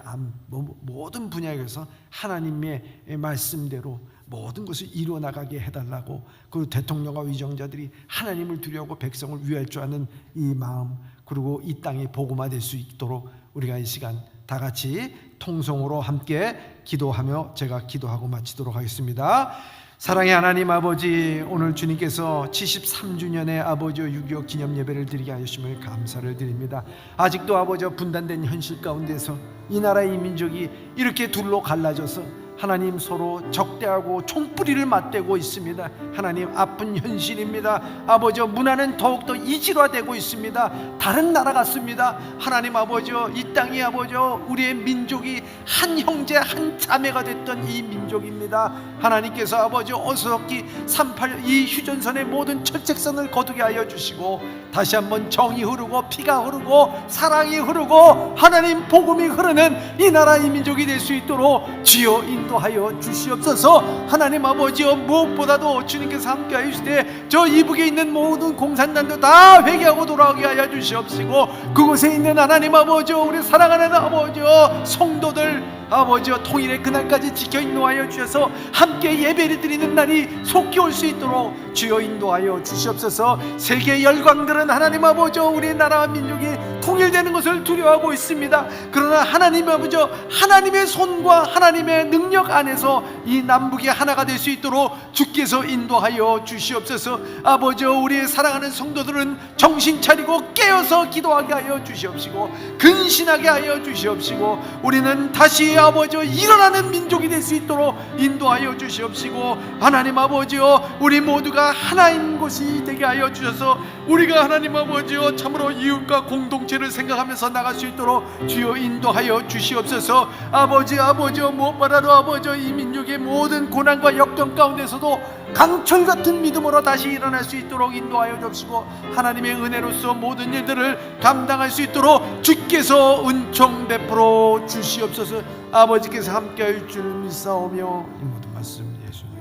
모든 분야에서 하나님의 말씀대로 모든 것을 이루어나가게 해달라고, 그리고 대통령과 위정자들이 하나님을 두려워하고 백성을 위할 줄 아는 이 마음, 그리고 이 땅이 복음화될 수 있도록 우리가 이 시간 다 같이 통성으로 함께 기도하며 제가 기도하고 마치도록 하겠습니다. 사랑의 하나님 아버지, 오늘 주님께서 73주년의 아버지의 6.25 기념 예배를 드리게 하셨음을 감사를 드립니다. 아직도 아버지와 분단된 현실 가운데서 이 나라의 이 민족이 이렇게 둘로 갈라져서 하나님 서로 적대하고 총뿌리를 맞대고 있습니다. 하나님 아픈 현실입니다. 아버지 문화는 더욱더 이질화되고 있습니다. 다른 나라 같습니다. 하나님 아버지 이 땅이 아버지 우리의 민족이 한 형제 한 자매가 됐던 이 민족입니다. 하나님께서 아버지 어서기 382 휴전선의 모든 철책선을 거두게 하여 주시고 다시 한번 정이 흐르고 피가 흐르고 사랑이 흐르고 하나님 복음이 흐르는 이 나라 이 민족이 될 수 있도록 주여 인도하여 주시옵소서. 하나님 아버지여 무엇보다도 주님께서 함께하여 주시되 저 이북에 있는 모든 공산당도 다 회개하고 돌아오게 하여 주시옵시고 그곳에 있는 하나님 아버지여 우리 사랑하는 아버지여 성도들 아버지여 통일의 그날까지 지켜 인도하여 주셔서 함께 예배를 드리는 날이 속히 올 수 있도록 주여 인도하여 주시옵소서. 세계 열강들은 하나님 아버지여 우리나라와 민족이 통일되는 것을 두려워하고 있습니다. 그러나 하나님 아버지여 하나님의 손과 하나님의 능력 안에서 이 남북이 하나가 될 수 있도록 주께서 인도하여 주시옵소서. 아버지여 우리 사랑하는 성도들은 정신 차리고 깨어서 기도하게 하여 주시옵시고 근신하게 하여 주시옵시고 우리는 다시 아버지여 일어나는 민족이 될 수 있도록 인도하여 주시옵시고 하나님 아버지여 우리 모두가 하나인 곳이 되게 하여 주셔서 우리가 하나님 아버지여 참으로 이웃과 공동체를 생각하면서 나갈 수 있도록 주여 인도하여 주시옵소서. 아버지여 무엇보다도 아버지여 이 민족의 모든 고난과 역경 가운데서도 강철같은 믿음으로 다시 일어날 수 있도록 인도하여 주시고 하나님의 은혜로서 모든 일들을 감당할 수 있도록 주께서 은총 베풀어 주시옵소서. 아버지께서 함께할 줄 믿사오며 이 모든 말씀 예수님.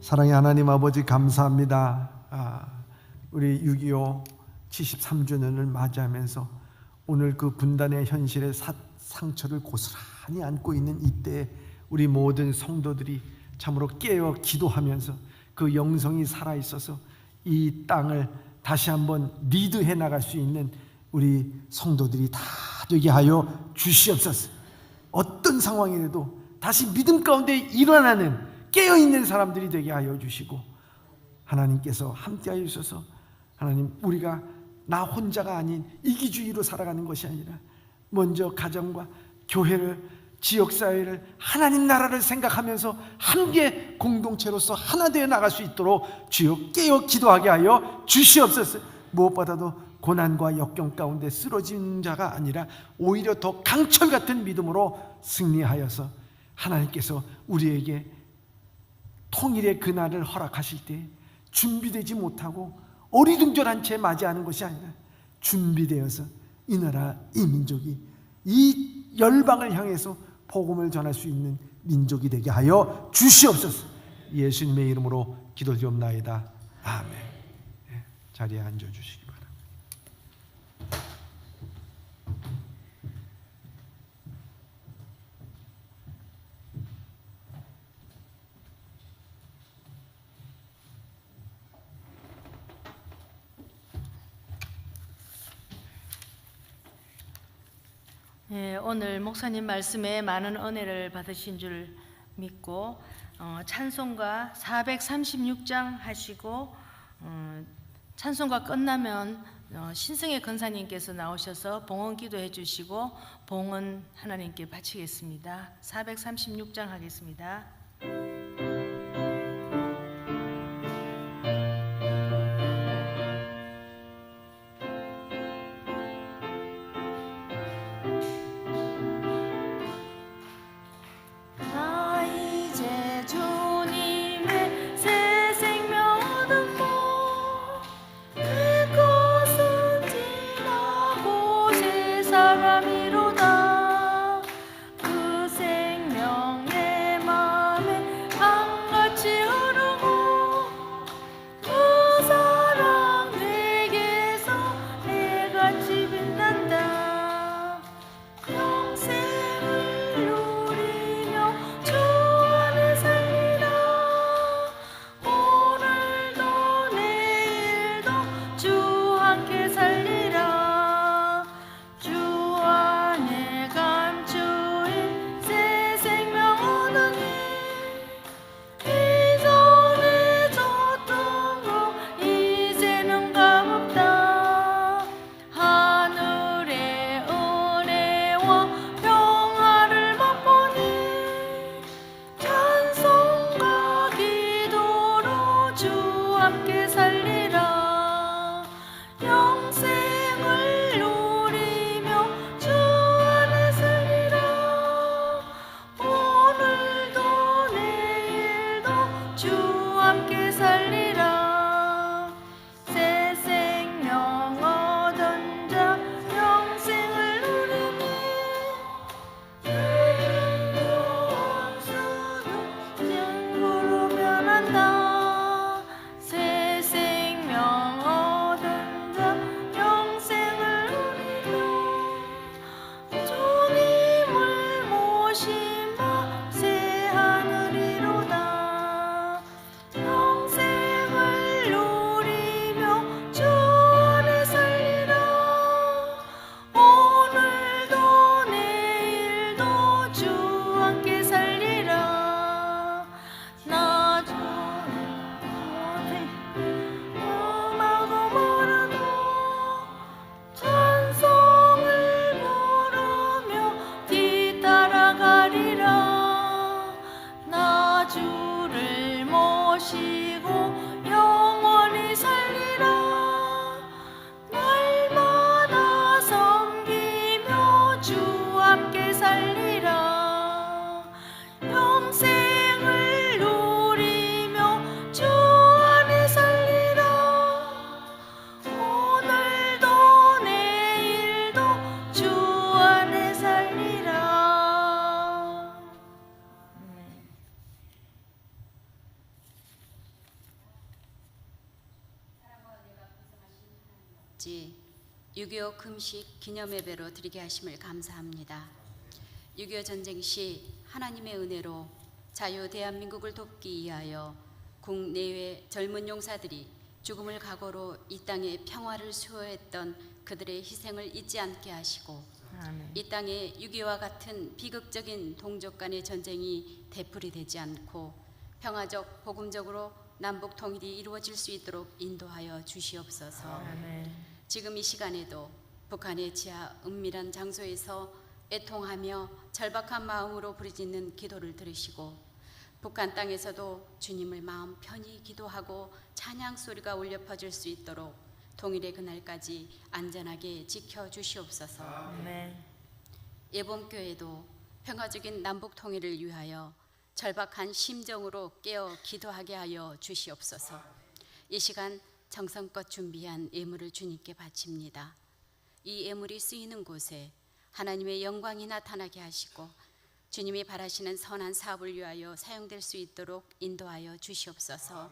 사랑의 하나님 아버지 감사합니다. 우리 6.25 73주년을 맞이하면서 오늘 그 분단의 현실의 상처를 고스란히 안고 있는 이때에 우리 모든 성도들이 참으로 깨어 기도하면서 그 영성이 살아있어서 이 땅을 다시 한번 리드해 나갈 수 있는 우리 성도들이 다 되게 하여 주시옵소서. 어떤 상황이라도 다시 믿음 가운데 일어나는 깨어있는 사람들이 되게 하여 주시고 하나님께서 함께하여 주셔서 하나님 우리가 나 혼자가 아닌 이기주의로 살아가는 것이 아니라 먼저 가정과 교회를 지역사회를 하나님 나라를 생각하면서 함께 공동체로서 하나 되어 나갈 수 있도록 주여 깨어 기도하게 하여 주시옵소서. 무엇보다도 고난과 역경 가운데 쓰러진 자가 아니라 오히려 더 강철 같은 믿음으로 승리하여서 하나님께서 우리에게 통일의 그날을 허락하실 때 준비되지 못하고 어리둥절한 채 맞이하는 것이 아니라 준비되어서 이 나라 이 민족이 이 열방을 향해서 복음을 전할 수 있는 민족이 되게 하여 주시옵소서. 예수님의 이름으로 기도드리옵나이다. 아멘. 자리에 앉아주시기 바랍니다. 오늘 목사님 말씀에 많은 은혜를 받으신 줄 믿고 찬송가 436장 하시고 찬송가 끝나면 신승혜 권사님께서 나오셔서 봉헌 기도해 주시고 봉헌 하나님께 바치겠습니다. 436장 하겠습니다. 그 생명의 말 축지 6.25 금식 기념예배로 드리게 하심을 감사합니다. 6.25 전쟁 시 하나님의 은혜로 자유 대한민국을 돕기 위하여 국내외 젊은 용사들이 죽음을 각오로 이 땅에 평화를 수호했던 그들의 희생을 잊지 않게 하시고 아멘. 이 땅에 6.25와 같은 비극적인 동족 간의 전쟁이 되풀이 되지 않고 평화적 복음적으로 남북 통일이 이루어질 수 있도록 인도하여 주시옵소서. 아멘. 지금 이 시간에도 북한의 지하 은밀한 장소에서 애통하며 절박한 마음으로 부르짖는 기도를 들으시고 북한 땅에서도 주님을 마음 편히 기도하고 찬양 소리가 울려 퍼질 수 있도록 통일의 그날까지 안전하게 지켜주시옵소서. 아멘. 예범교회도 평화적인 남북 통일을 위하여 절박한 심정으로 깨어 기도하게 하여 주시옵소서. 이 시간 정성껏 준비한 예물을 주님께 바칩니다. 이 예물이 쓰이는 곳에 하나님의 영광이 나타나게 하시고 주님이 바라시는 선한 사업을 위하여 사용될 수 있도록 인도하여 주시옵소서.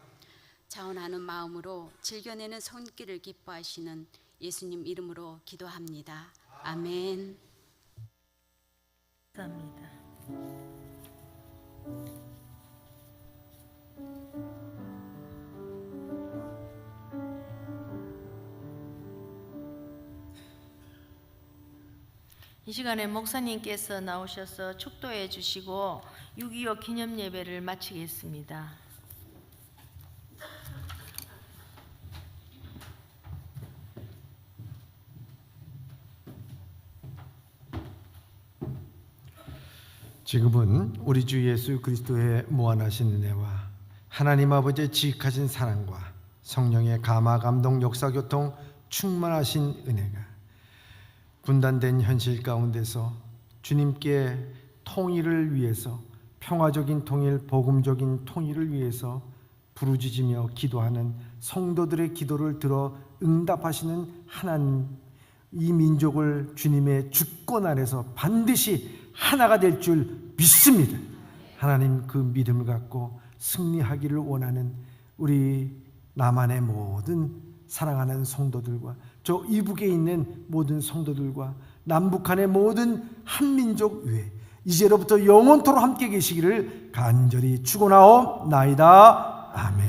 자원하는 마음으로 즐겨내는 손길을 기뻐하시는 예수님 이름으로 기도합니다. 아멘. 감사합니다. 이 시간에 목사님께서 나오셔서 축도해 주시고 6.25 기념 예배를 마치겠습니다. 지금은 우리 주 예수 그리스도의 무한하신 은혜와 하나님 아버지의 지극하신 사랑과 성령의 감화 감동 역사 교통 충만하신 은혜가 분단된 현실 가운데서 주님께 통일을 위해서 평화적인 통일, 복음적인 통일을 위해서 부르짖으며 기도하는 성도들의 기도를 들어 응답하시는 하나님, 이 민족을 주님의 주권 아래서 반드시 하나가 될 줄 믿습니다. 하나님 그 믿음을 갖고 승리하기를 원하는 우리 남한의 모든 사랑하는 성도들과 저 이북에 있는 모든 성도들과 남북한의 모든 한민족 위에 이제로부터 영원토록 함께 계시기를 간절히 축원하옵나이다. 아멘.